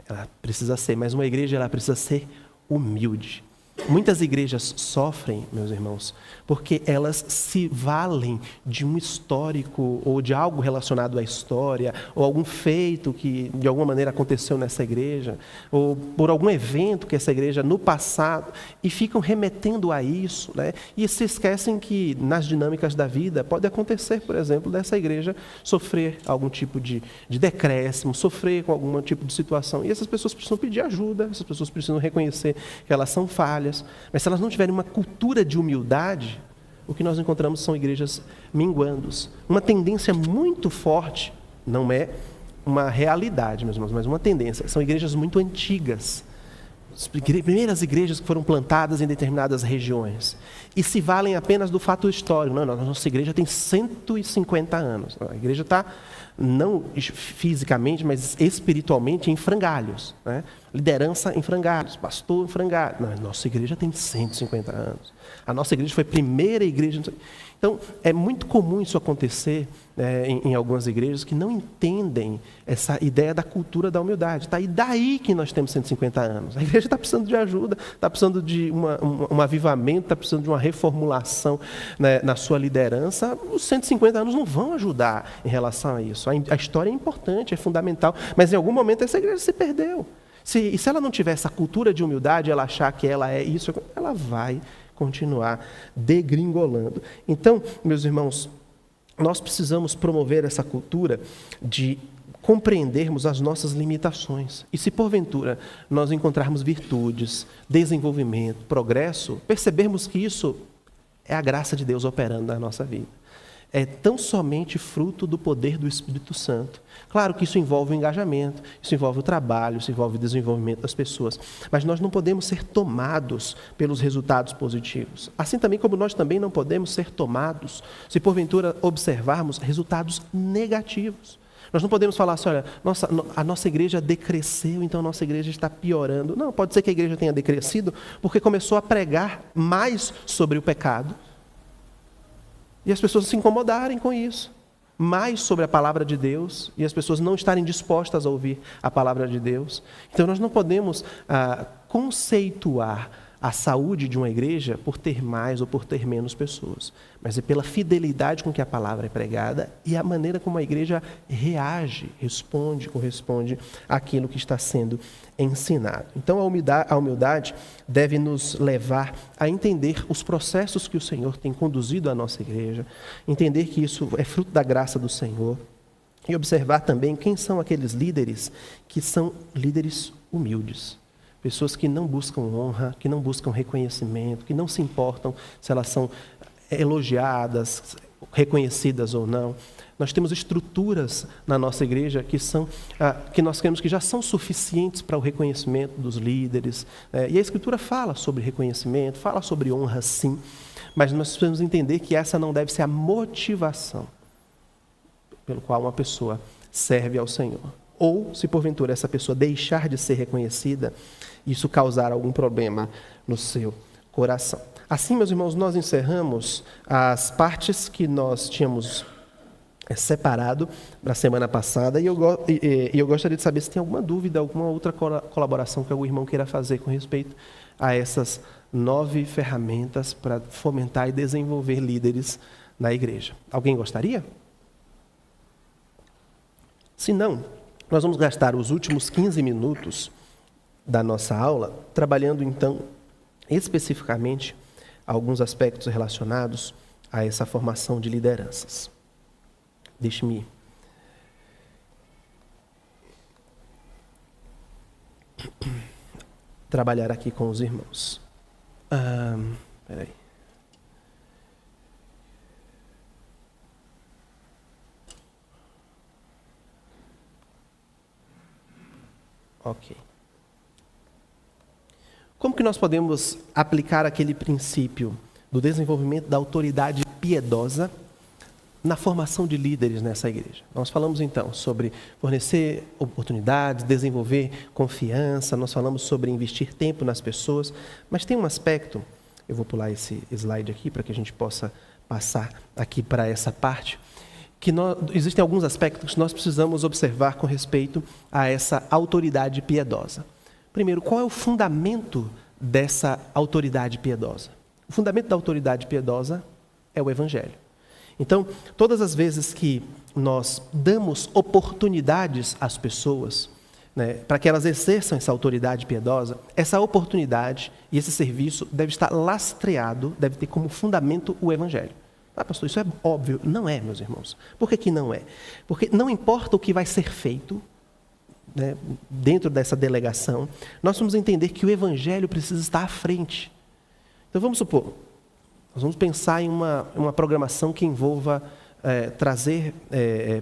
ela precisa ser, mas uma igreja ela precisa ser humilde. Muitas igrejas sofrem, meus irmãos, porque elas se valem de um histórico ou de algo relacionado à história, ou algum feito que de alguma maneira aconteceu nessa igreja, ou por algum evento que essa igreja no passado, e ficam remetendo a isso, né? E se esquecem que nas dinâmicas da vida pode acontecer, por exemplo, dessa igreja sofrer algum tipo de decréscimo, sofrer com algum tipo de situação, e essas pessoas precisam pedir ajuda, essas pessoas precisam reconhecer que elas são falhas. Mas se elas não tiverem uma cultura de humildade, o que nós encontramos são igrejas minguando. Uma tendência muito forte, não é uma realidade, meus irmãos, mas uma tendência. São igrejas muito antigas. As primeiras igrejas que foram plantadas em determinadas regiões. E se valem apenas do fato histórico. Não, nossa igreja tem 150 anos. A igreja está, não fisicamente, mas espiritualmente, em frangalhos, né? Liderança em frangalhos, pastor em frangalhos. Não, nossa igreja tem 150 anos. A nossa igreja foi a primeira igreja. Então, é muito comum isso acontecer em algumas igrejas que não entendem essa ideia da cultura da humildade. Tá? E daí que nós temos 150 anos. A igreja está precisando de ajuda, está precisando de um avivamento, está precisando de uma reformulação, né, na sua liderança. Os 150 anos não vão ajudar em relação a isso. A história é importante, é fundamental, mas em algum momento essa igreja se perdeu. E se ela não tiver essa cultura de humildade, ela achar que ela é isso, ela vai continuar degringolando. Então, meus irmãos, nós precisamos promover essa cultura de compreendermos as nossas limitações. E se porventura nós encontrarmos virtudes, desenvolvimento, progresso, percebermos que isso é a graça de Deus operando na nossa vida. É tão somente fruto do poder do Espírito Santo. Claro que isso envolve o engajamento, isso envolve o trabalho, isso envolve o desenvolvimento das pessoas, mas nós não podemos ser tomados pelos resultados positivos. Assim também como nós também não podemos ser tomados, se porventura observarmos resultados negativos. Nós não podemos falar assim, olha, a nossa igreja decresceu, então a nossa igreja está piorando. Não, pode ser que a igreja tenha decrescido porque começou a pregar mais sobre o pecado, e as pessoas se incomodarem com isso, mais sobre a palavra de Deus, e as pessoas não estarem dispostas a ouvir a palavra de Deus. Então nós não podemos conceituar a saúde de uma igreja por ter mais ou por ter menos pessoas, mas é pela fidelidade com que a palavra é pregada e a maneira como a igreja reage, corresponde àquilo que está sendo ensinado. Então a humildade deve nos levar a entender os processos que o Senhor tem conduzido à nossa igreja, entender que isso é fruto da graça do Senhor e observar também quem são aqueles líderes que são líderes humildes. Pessoas que não buscam honra, que não buscam reconhecimento, que não se importam se elas são elogiadas, reconhecidas ou não. Nós temos estruturas na nossa igreja que nós cremos que já são suficientes para o reconhecimento dos líderes. E a Escritura fala sobre reconhecimento, fala sobre honra sim, mas nós precisamos entender que essa não deve ser a motivação pelo qual uma pessoa serve ao Senhor. Ou, se porventura essa pessoa deixar de ser reconhecida, isso causar algum problema no seu coração. Assim, meus irmãos, nós encerramos as partes que nós tínhamos separado na semana passada, e eu gostaria de saber se tem alguma dúvida, alguma outra colaboração que algum irmão queira fazer com respeito a essas 9 ferramentas para fomentar e desenvolver líderes na igreja. Alguém gostaria? Se não, nós vamos gastar os últimos 15 minutos da nossa aula trabalhando, então, especificamente alguns aspectos relacionados a essa formação de lideranças. Deixe-me trabalhar aqui com os irmãos. Espera aí. Ok. Como que nós podemos aplicar aquele princípio do desenvolvimento da autoridade piedosa na formação de líderes nessa igreja? Nós falamos então sobre fornecer oportunidades, desenvolver confiança, nós falamos sobre investir tempo nas pessoas, mas tem um aspecto, eu vou pular esse slide aqui para que a gente possa passar aqui para essa parte, que existem alguns aspectos que nós precisamos observar com respeito a essa autoridade piedosa. Primeiro, qual é o fundamento dessa autoridade piedosa? O fundamento da autoridade piedosa é o Evangelho. Então, todas as vezes que nós damos oportunidades às pessoas, para que elas exerçam essa autoridade piedosa, essa oportunidade e esse serviço deve estar lastreado, deve ter como fundamento o Evangelho. Ah, pastor, isso é óbvio. Não é, meus irmãos. Por que não é? Porque não importa o que vai ser feito, dentro dessa delegação, nós vamos entender que o Evangelho precisa estar à frente. Então, vamos supor, nós vamos pensar em uma programação que envolva trazer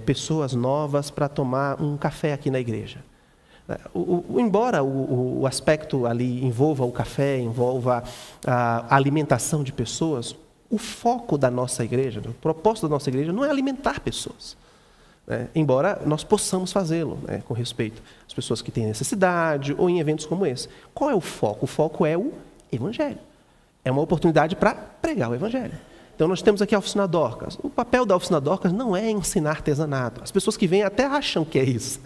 pessoas novas para tomar um café aqui na igreja. Embora o aspecto ali envolva o café, envolva a alimentação de pessoas, o foco da nossa igreja, o propósito da nossa igreja não é alimentar pessoas. Embora nós possamos fazê-lo, com respeito às pessoas que têm necessidade ou em eventos como esse. Qual é o foco? O foco é o Evangelho. É uma oportunidade para pregar o Evangelho. Então nós temos aqui a Oficina Dorcas. O papel da Oficina Dorcas não é ensinar artesanato. As pessoas que vêm até acham que é isso.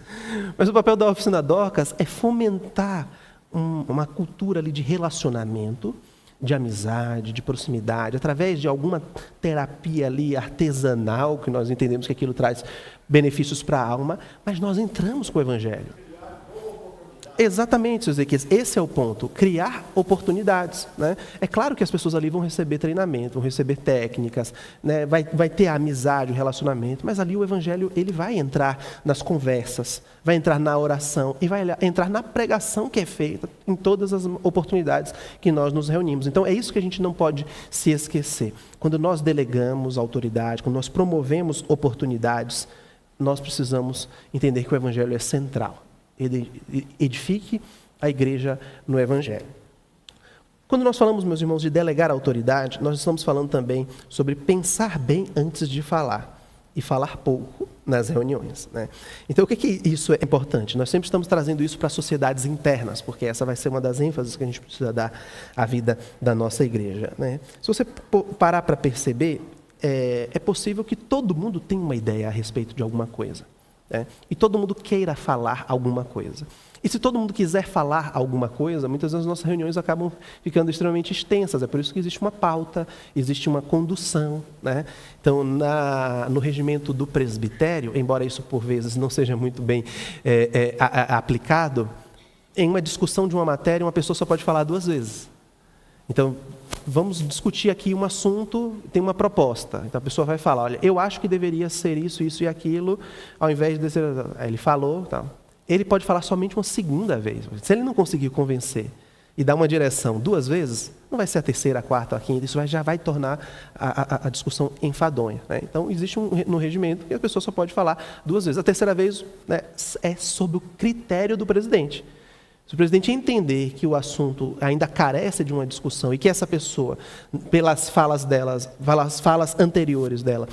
Mas o papel da Oficina Dorcas é fomentar uma cultura ali de relacionamento, de amizade, de proximidade, através de alguma terapia ali artesanal, que nós entendemos que aquilo traz benefícios para a alma, mas nós entramos com o Evangelho. Exatamente, seu Ezequias, esse é o ponto, criar oportunidades, né? É claro que as pessoas ali vão receber treinamento, vão receber técnicas, né? vai ter a amizade, o relacionamento, mas ali o evangelho ele vai entrar nas conversas, vai entrar na oração e vai entrar na pregação que é feita em todas as oportunidades que nós nos reunimos. Então é isso que a gente não pode se esquecer. Quando nós delegamos autoridade, quando nós promovemos oportunidades, nós precisamos entender que o evangelho é central. Edifique a igreja no evangelho. Quando nós falamos, meus irmãos, de delegar autoridade, nós estamos falando também sobre pensar bem antes de falar e falar pouco nas reuniões, né? Então, o que isso é importante? Nós sempre estamos trazendo isso para sociedades internas, porque essa vai ser uma das ênfases que a gente precisa dar à vida da nossa igreja, né? Se você parar para perceber, é possível que todo mundo tenha uma ideia a respeito de alguma coisa, né? E todo mundo queira falar alguma coisa. E se todo mundo quiser falar alguma coisa, muitas vezes as nossas reuniões acabam ficando extremamente extensas. É por isso que existe uma pauta, existe uma condução, né? Então, no regimento do presbitério, embora isso por vezes não seja muito bem aplicado, em uma discussão de uma matéria, uma pessoa só pode falar 2 vezes. Então, vamos discutir aqui um assunto, tem uma proposta. Então, a pessoa vai falar, olha, eu acho que deveria ser isso, isso e aquilo, ao invés de ser... Aí ele falou, tal. Ele pode falar somente uma segunda vez. Se ele não conseguir convencer e dar uma direção 2 vezes, não vai ser a terceira, a quarta, a quinta, isso já vai tornar a discussão enfadonha, né? Então, existe no regimento que a pessoa só pode falar 2 vezes. A terceira vez, né, é sob o critério do presidente. Se o presidente entender que o assunto ainda carece de uma discussão e que essa pessoa, pelas falas anteriores dela,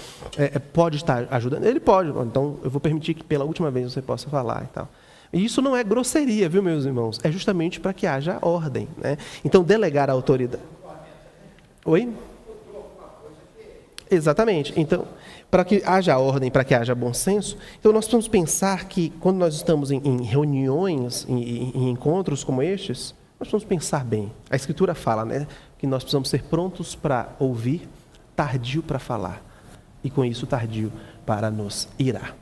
pode estar ajudando, ele pode. Então, eu vou permitir que pela última vez você possa falar e tal. E isso não é grosseria, viu, meus irmãos? É justamente para que haja ordem, né? Então, delegar a autoridade... Oi? Exatamente. Então, para que haja ordem, para que haja bom senso, então nós precisamos pensar que quando nós estamos em reuniões, em encontros como estes, nós precisamos pensar bem. A Escritura fala, né, que nós precisamos ser prontos para ouvir, tardio para falar, e com isso tardio para nos irar.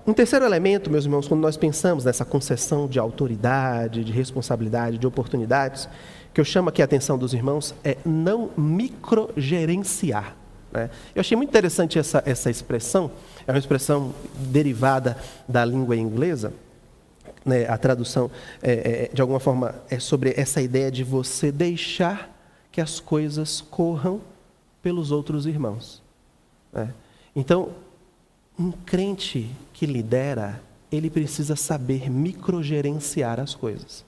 Um terceiro elemento, meus irmãos, quando nós pensamos nessa concessão de autoridade, de responsabilidade, de oportunidades, que eu chamo aqui a atenção dos irmãos, é não microgerenciar, né? Eu achei muito interessante essa expressão, é uma expressão derivada da língua inglesa, né? A tradução, de alguma forma, é sobre essa ideia de você deixar que as coisas corram pelos outros irmãos, né? Então, um crente que lidera, ele precisa saber microgerenciar as coisas.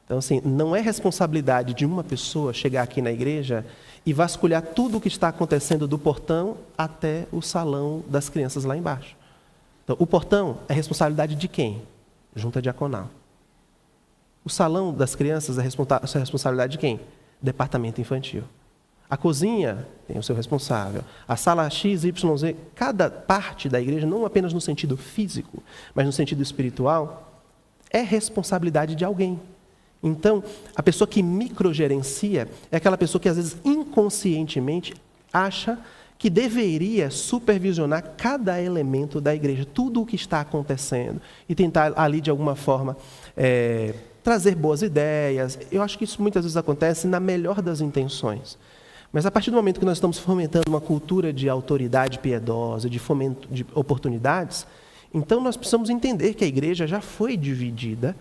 Então, assim, não é responsabilidade de uma pessoa chegar aqui na igreja e vasculhar tudo o que está acontecendo do portão até o salão das crianças lá embaixo. Então, o portão é responsabilidade de quem? Junta diaconal. O salão das crianças é responsabilidade de quem? Departamento infantil. A cozinha tem o seu responsável. A sala X, Y, Z, cada parte da igreja, não apenas no sentido físico, mas no sentido espiritual, é responsabilidade de alguém. Então, a pessoa que microgerencia é aquela pessoa que, às vezes, inconscientemente, acha que deveria supervisionar cada elemento da igreja, tudo o que está acontecendo, e tentar ali, de alguma forma, trazer boas ideias. Eu acho que isso muitas vezes acontece na melhor das intenções. Mas a partir do momento que nós estamos fomentando uma cultura de autoridade piedosa, de fomento de oportunidades, então nós precisamos entender que a igreja já foi dividida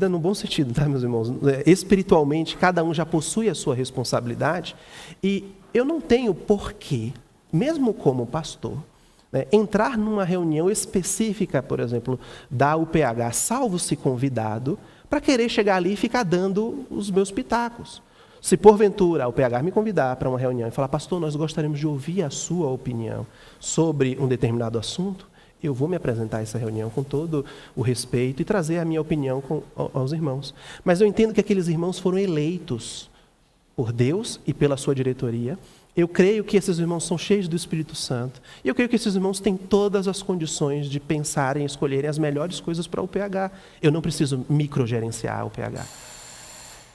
no bom sentido, tá, meus irmãos? Espiritualmente, cada um já possui a sua responsabilidade, e eu não tenho porquê, mesmo como pastor, né, entrar numa reunião específica, por exemplo, da UPH, salvo se convidado, para querer chegar ali e ficar dando os meus pitacos. Se porventura a UPH me convidar para uma reunião e falar, pastor, nós gostaríamos de ouvir a sua opinião sobre um determinado assunto, eu vou me apresentar a essa reunião com todo o respeito e trazer a minha opinião aos irmãos. Mas eu entendo que aqueles irmãos foram eleitos por Deus e pela sua diretoria. Eu creio que esses irmãos são cheios do Espírito Santo. E eu creio que esses irmãos têm todas as condições de pensarem e escolherem as melhores coisas para o UPH. Eu não preciso microgerenciar o UPH.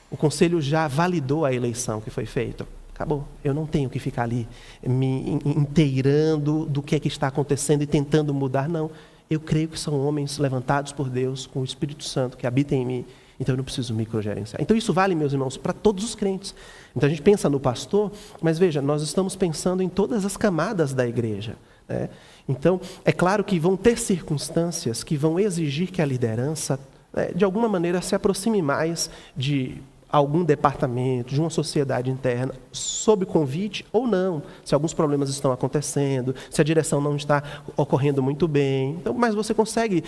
O conselho já validou a eleição que foi feita. Acabou. Eu não tenho que ficar ali me inteirando do que é que está acontecendo e tentando mudar, não. Eu creio que são homens levantados por Deus, com o Espírito Santo que habita em mim, então eu não preciso microgerenciar. Então isso vale, meus irmãos, para todos os crentes. Então a gente pensa no pastor, mas veja, nós estamos pensando em todas as camadas da igreja, né? Então, é claro que vão ter circunstâncias que vão exigir que a liderança, né, de alguma maneira, se aproxime mais de algum departamento, de uma sociedade interna, sob convite ou não, se alguns problemas estão acontecendo, se a direção não está ocorrendo muito bem. Então, mas você consegue,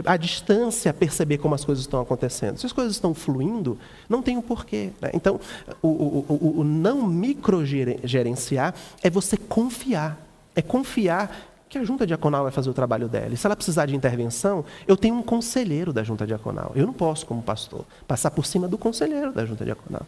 à distância, perceber como as coisas estão acontecendo. Se as coisas estão fluindo, não tem um porquê, né? Então, o não microgerenciar é você confiar. É confiar que a junta diaconal vai fazer o trabalho dela. E se ela precisar de intervenção, eu tenho um conselheiro da junta diaconal. Eu não posso, como pastor, passar por cima do conselheiro da junta diaconal.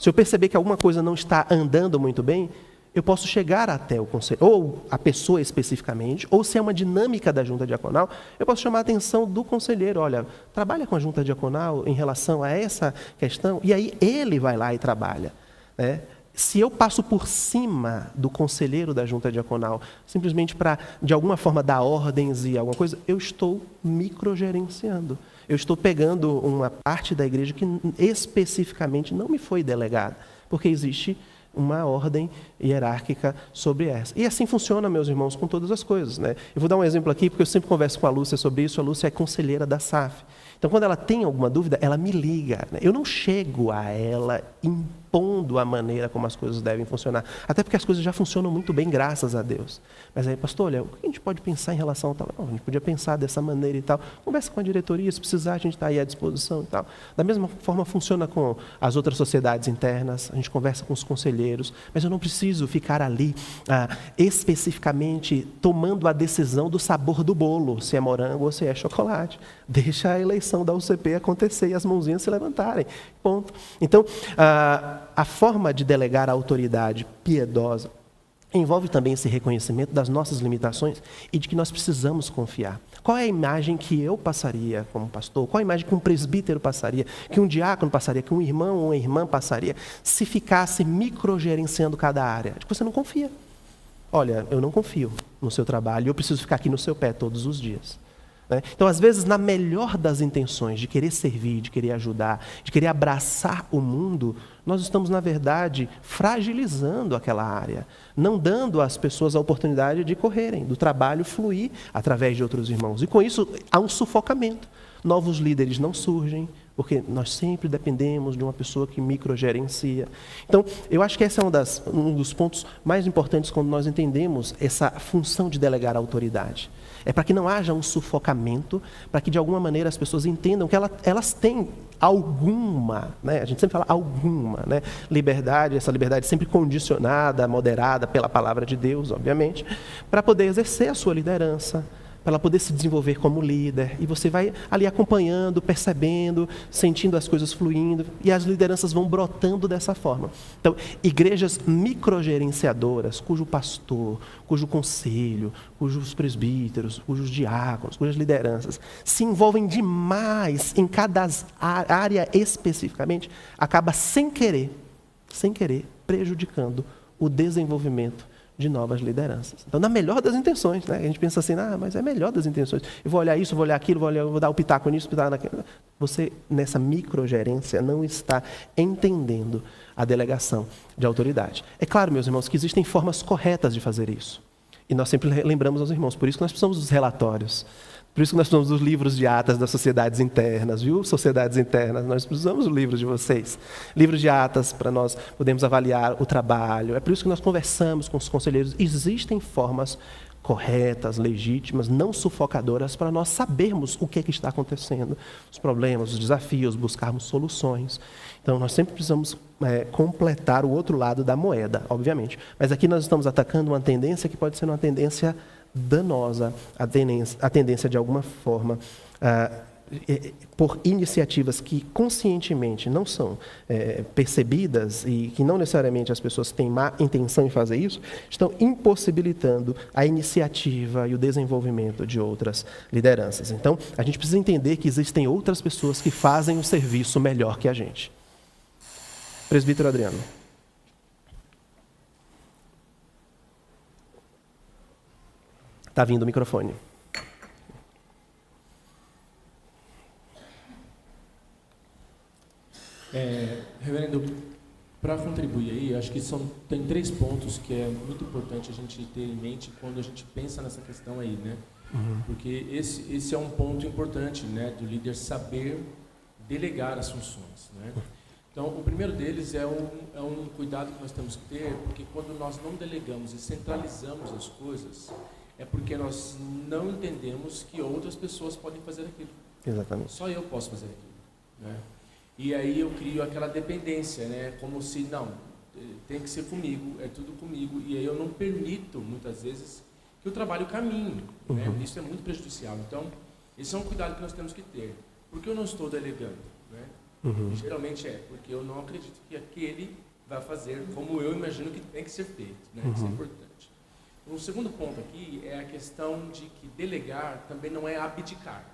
Se eu perceber que alguma coisa não está andando muito bem, eu posso chegar até o conselheiro, ou a pessoa especificamente, ou se é uma dinâmica da junta diaconal, eu posso chamar a atenção do conselheiro. Olha, trabalha com a junta diaconal em relação a essa questão, e aí ele vai lá e trabalha, né? Se eu passo por cima do conselheiro da junta diaconal, simplesmente para, de alguma forma, dar ordens e alguma coisa, eu estou microgerenciando. Eu estou pegando uma parte da igreja que especificamente não me foi delegada, porque existe uma ordem hierárquica sobre essa. E assim funciona, meus irmãos, com todas as coisas, né? Eu vou dar um exemplo aqui, porque eu sempre converso com a Lúcia sobre isso. A Lúcia é conselheira da SAF. Então, quando ela tem alguma dúvida, ela me liga, né? Eu não chego a ela impondo a maneira como as coisas devem funcionar. Até porque as coisas já funcionam muito bem, graças a Deus. Mas aí, pastor, olha, o que a gente pode pensar em relação a tal? Não, a gente podia pensar dessa maneira e tal. Conversa com a diretoria, se precisar, a gente está aí à disposição e tal. Da mesma forma funciona com as outras sociedades internas, a gente conversa com os conselheiros, mas eu não preciso ficar ali especificamente tomando a decisão do sabor do bolo, se é morango ou se é chocolate. Deixa a eleição da UCP acontecer e as mãozinhas se levantarem. Ponto. Então, a forma de delegar a autoridade piedosa envolve também esse reconhecimento das nossas limitações e de que nós precisamos confiar. Qual é a imagem que eu passaria como pastor? Qual é a imagem que um presbítero passaria? Que um diácono passaria? Que um irmão ou uma irmã passaria? Se ficasse microgerenciando cada área? De que você não confia. Olha, eu não confio no seu trabalho, eu preciso ficar aqui no seu pé todos os dias. Então, às vezes, na melhor das intenções de querer servir, de querer ajudar, de querer abraçar o mundo, nós estamos, na verdade, fragilizando aquela área, não dando às pessoas a oportunidade de correrem, do trabalho fluir através de outros irmãos. E com isso, há um sufocamento. Novos líderes não surgem, porque nós sempre dependemos de uma pessoa que microgerencia. Então, eu acho que esse é um dos pontos mais importantes quando nós entendemos essa função de delegar a autoridade. É para que não haja um sufocamento, para que de alguma maneira as pessoas entendam que elas têm alguma, né? A gente sempre fala alguma, né? Liberdade, essa liberdade sempre condicionada, moderada pela palavra de Deus, obviamente, para poder exercer a sua liderança, para ela poder se desenvolver como líder. E você vai ali acompanhando, percebendo, sentindo as coisas fluindo, e as lideranças vão brotando dessa forma. Então, igrejas microgerenciadoras, cujo pastor, cujo conselho, cujos presbíteros, cujos diáconos, cujas lideranças se envolvem demais em cada área especificamente, acaba sem querer, prejudicando o desenvolvimento de novas lideranças. Então, na melhor das intenções, né? A gente pensa assim, mas é melhor das intenções. Eu vou olhar isso, vou olhar aquilo, vou dar o pitaco nisso, pitaco naquilo. Você, nessa microgerência, não está entendendo a delegação de autoridade. É claro, meus irmãos, que existem formas corretas de fazer isso. E nós sempre lembramos aos irmãos, por isso que nós precisamos dos relatórios. Por isso que nós precisamos dos livros de atas das sociedades internas, viu? Sociedades internas, nós precisamos dos livros de vocês. Livros de atas para nós podermos avaliar o trabalho. É por isso que nós conversamos com os conselheiros. Existem formas corretas, legítimas, não sufocadoras, para nós sabermos o que é que está acontecendo, os problemas, os desafios, buscarmos soluções. Então, nós sempre precisamos completar o outro lado da moeda, obviamente. Mas aqui nós estamos atacando uma tendência que pode ser uma tendência danosa, a tendência de alguma forma, por iniciativas que conscientemente não são percebidas e que não necessariamente as pessoas têm má intenção em fazer isso, estão impossibilitando a iniciativa e o desenvolvimento de outras lideranças. Então, a gente precisa entender que existem outras pessoas que fazem o serviço melhor que a gente. Presbítero Adriano. Está vindo o microfone. acho que tem 3 pontos que é muito importante a gente ter em mente quando a gente pensa nessa questão aí, né? Porque esse é um ponto importante, né, do líder saber delegar as funções, né? Então, o primeiro deles é um cuidado que nós temos que ter, porque quando nós não delegamos e centralizamos as coisas, é porque nós não entendemos que outras pessoas podem fazer aquilo. Exatamente. Só eu posso fazer aquilo, né? E aí eu crio aquela dependência, né? Como se, não, tem que ser comigo, é tudo comigo. E aí eu não permito, muitas vezes, que o trabalho caminhe, né? Isso é muito prejudicial. Então, esse é um cuidado que nós temos que ter. Por que eu não estou delegando, né? Geralmente é porque eu não acredito que aquele vai fazer como eu imagino que tem que ser feito, né? Isso é importante. O segundo ponto aqui é a questão de que delegar também não é abdicar.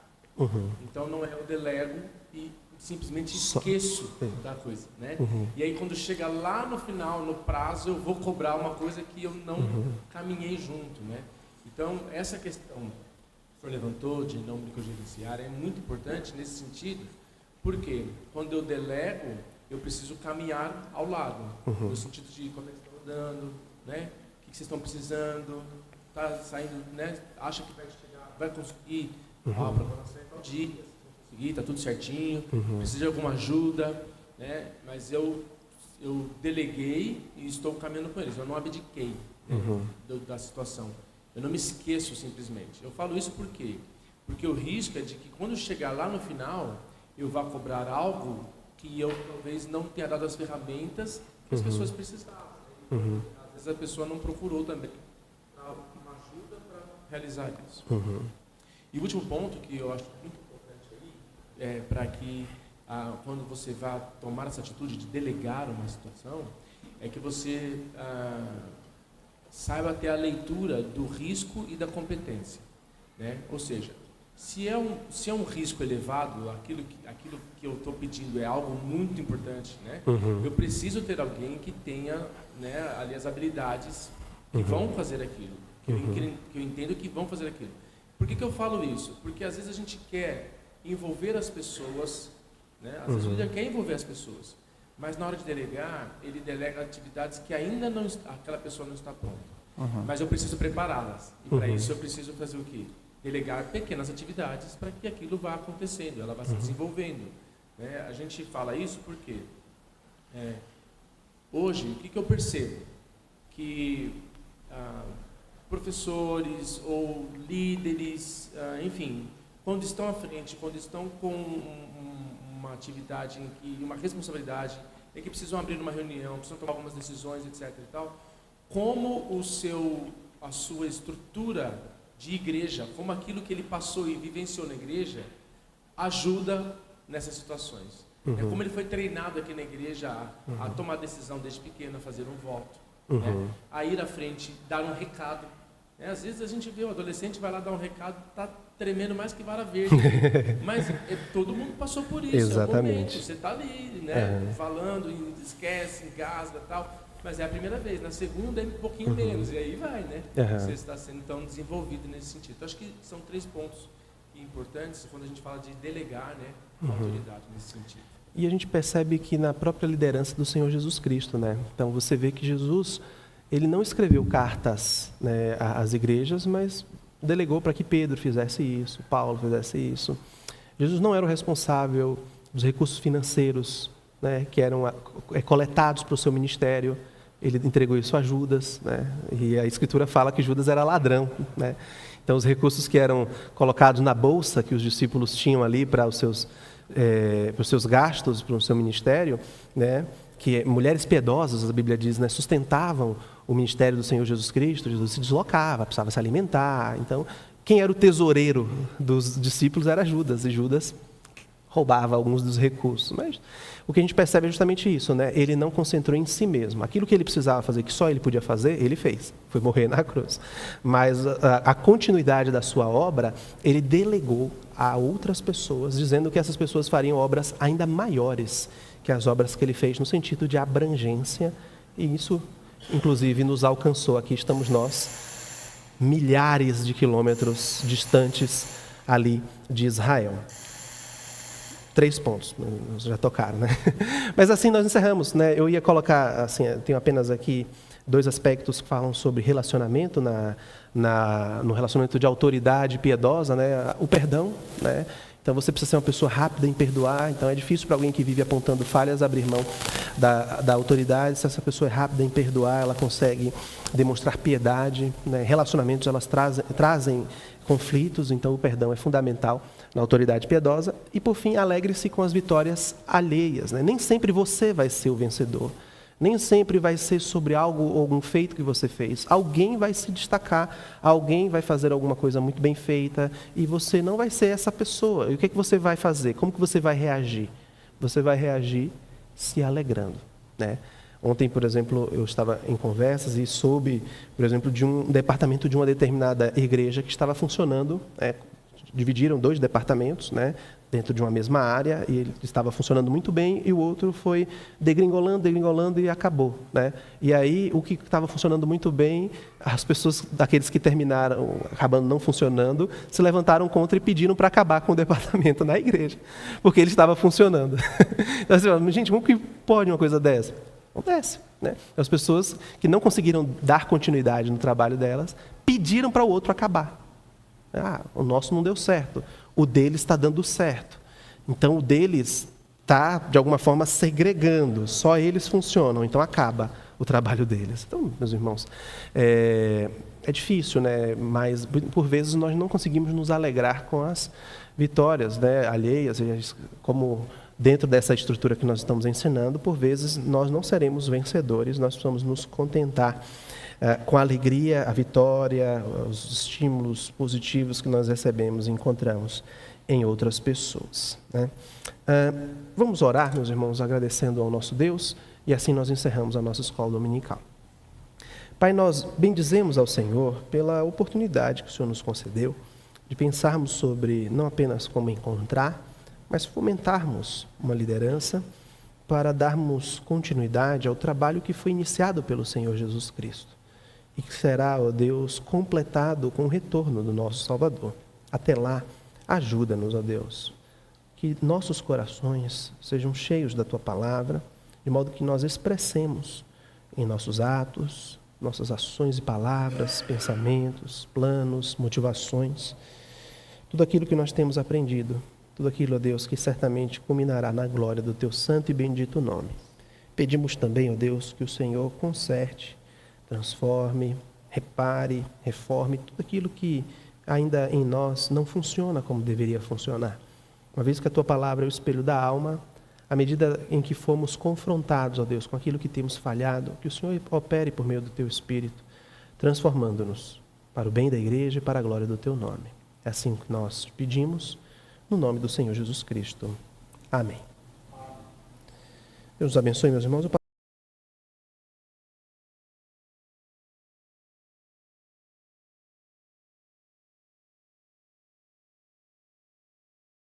Então não é eu delego e simplesmente esqueço da coisa, né? E aí quando chega lá no final, no prazo, eu vou cobrar uma coisa que eu não caminhei junto, né? Então essa questão que o senhor levantou de não microgerenciar é muito importante nesse sentido, porque quando eu delego, eu preciso caminhar ao lado, no sentido de como é que estão andando, né? O que vocês estão precisando, está saindo, né? Acha que vai chegar, vai conseguir, para você tal dia, conseguir, está tudo certinho, precisa de alguma ajuda, né? Mas eu deleguei e estou caminhando com eles, eu não abdiquei, né, da situação, eu não me esqueço simplesmente. Eu falo isso por quê? Porque o risco é de que quando chegar lá no final, eu vá cobrar algo que eu talvez não tenha dado as ferramentas que as pessoas precisavam. Né? Às vezes a pessoa não procurou também uma ajuda para realizar isso. E o último ponto que eu acho muito importante aí, é para que quando você vá tomar essa atitude de delegar uma situação, é que você saiba ter a leitura do risco e da competência, né? Ou seja, se é um risco elevado, aquilo que eu estou pedindo é algo muito importante, né? Eu preciso ter alguém que tenha, né, ali as habilidades que vão fazer aquilo, que eu entendo que vão fazer aquilo. Por que eu falo isso? Porque às vezes a gente quer envolver as pessoas, né? Às vezes o líder quer envolver as pessoas, mas na hora de delegar, ele delega atividades que ainda não aquela pessoa não está pronta. Mas eu preciso prepará-las. E para isso eu preciso fazer o quê? Delegar pequenas atividades para que aquilo vá acontecendo, ela vá se desenvolvendo. Né? A gente fala isso porque hoje, o que eu percebo? Que professores ou líderes, enfim, quando estão à frente, quando estão com uma atividade, uma responsabilidade, em que precisam abrir uma reunião, precisam tomar algumas decisões, etc. e tal, como a sua estrutura de igreja, como aquilo que ele passou e vivenciou na igreja, ajuda nessas situações. É como ele foi treinado aqui na igreja a tomar decisão desde pequeno, a fazer um voto, né? A ir à frente, dar um recado. Às vezes a gente vê o adolescente vai lá dar um recado, está tremendo mais que vara verde, mas todo mundo passou por isso. Exatamente. É o momento, você está ali, né, falando, esquece, engasga e tal. Mas é a primeira vez, na segunda é um pouquinho menos, e aí vai, né? Você está sendo tão desenvolvido nesse sentido. Então, acho que são 3 pontos importantes quando a gente fala de delegar, né, a autoridade nesse sentido. E a gente percebe que na própria liderança do Senhor Jesus Cristo, né? Então, você vê que Jesus, ele não escreveu cartas, né, às igrejas, mas delegou para que Pedro fizesse isso, Paulo fizesse isso. Jesus não era o responsável dos recursos financeiros, né, que eram coletados para o seu ministério. Ele entregou isso a Judas, né, e a Escritura fala que Judas era ladrão, né. Então os recursos que eram colocados na bolsa que os discípulos tinham ali para os seus gastos, para o seu ministério, né, que mulheres piedosas, a Bíblia diz, né, sustentavam o ministério do Senhor Jesus Cristo. Jesus se deslocava, precisava se alimentar. Então quem era o tesoureiro dos discípulos era Judas, e Judas roubava alguns dos recursos. Mas o que a gente percebe é justamente isso, né? Ele não concentrou em si mesmo. Aquilo que ele precisava fazer, que só ele podia fazer, ele fez. Foi morrer na cruz. Mas a continuidade da sua obra, ele delegou a outras pessoas, dizendo que essas pessoas fariam obras ainda maiores que as obras que ele fez, no sentido de abrangência. E isso, inclusive, nos alcançou. Aqui estamos nós, milhares de quilômetros distantes ali de Israel. 3 pontos, já tocaram, né? Mas assim nós encerramos, né? Eu ia colocar, assim, eu tenho apenas aqui 2 aspectos que falam sobre relacionamento, no relacionamento de autoridade piedosa, né? O perdão, né? Então você precisa ser uma pessoa rápida em perdoar, então é difícil para alguém que vive apontando falhas abrir mão da autoridade. Se essa pessoa é rápida em perdoar, ela consegue demonstrar piedade, né? Relacionamentos, elas trazem conflitos, então o perdão é fundamental na autoridade piedosa. E por fim, alegre-se com as vitórias alheias, né? Nem sempre você vai ser o vencedor. Nem sempre vai ser sobre algo ou algum feito que você fez. Alguém vai se destacar, alguém vai fazer alguma coisa muito bem feita e você não vai ser essa pessoa. E o que é que você vai fazer? Como que você vai reagir? Você vai reagir se alegrando, né? Ontem, por exemplo, eu estava em conversas e soube, por exemplo, de um departamento de uma determinada igreja que estava funcionando, dividiram 2 departamentos, né, dentro de uma mesma área, e ele estava funcionando muito bem, e o outro foi degringolando e acabou, né? E aí, o que estava funcionando muito bem, as pessoas, daqueles que terminaram acabando não funcionando, se levantaram contra e pediram para acabar com o departamento na igreja, porque ele estava funcionando. Então, assim, gente, como que pode uma coisa dessa? Acontece, né? As pessoas que não conseguiram dar continuidade no trabalho delas, pediram para o outro acabar. O nosso não deu certo, o deles está dando certo. Então, o deles está, de alguma forma, segregando, só eles funcionam, então acaba o trabalho deles. Então, meus irmãos, é difícil, né? Mas, por vezes, nós não conseguimos nos alegrar com as vitórias, né, alheias, como dentro dessa estrutura que nós estamos ensinando, por vezes, nós não seremos vencedores, nós precisamos nos contentar com a alegria, a vitória, os estímulos positivos que nós recebemos e encontramos em outras pessoas, né? Vamos orar, meus irmãos, agradecendo ao nosso Deus, e assim nós encerramos a nossa escola dominical. Pai, nós bendizemos ao Senhor pela oportunidade que o Senhor nos concedeu de pensarmos sobre não apenas como encontrar, mas fomentarmos uma liderança para darmos continuidade ao trabalho que foi iniciado pelo Senhor Jesus Cristo e que será, ó Deus, completado com o retorno do nosso Salvador. Até lá, ajuda-nos, ó Deus, que nossos corações sejam cheios da Tua palavra, de modo que nós expressemos em nossos atos, nossas ações e palavras, pensamentos, planos, motivações, tudo aquilo que nós temos aprendido, tudo aquilo, ó Deus, que certamente culminará na glória do Teu santo e bendito nome. Pedimos também, ó Deus, que o Senhor conserte, transforme, repare, reforme tudo aquilo que ainda em nós não funciona como deveria funcionar. Uma vez que a Tua palavra é o espelho da alma, à medida em que fomos confrontados, ó Deus, com aquilo que temos falhado, que o Senhor opere por meio do Teu Espírito, transformando-nos para o bem da igreja e para a glória do Teu nome. É assim que nós pedimos, no nome do Senhor Jesus Cristo. Amém. Deus os abençoe, meus irmãos.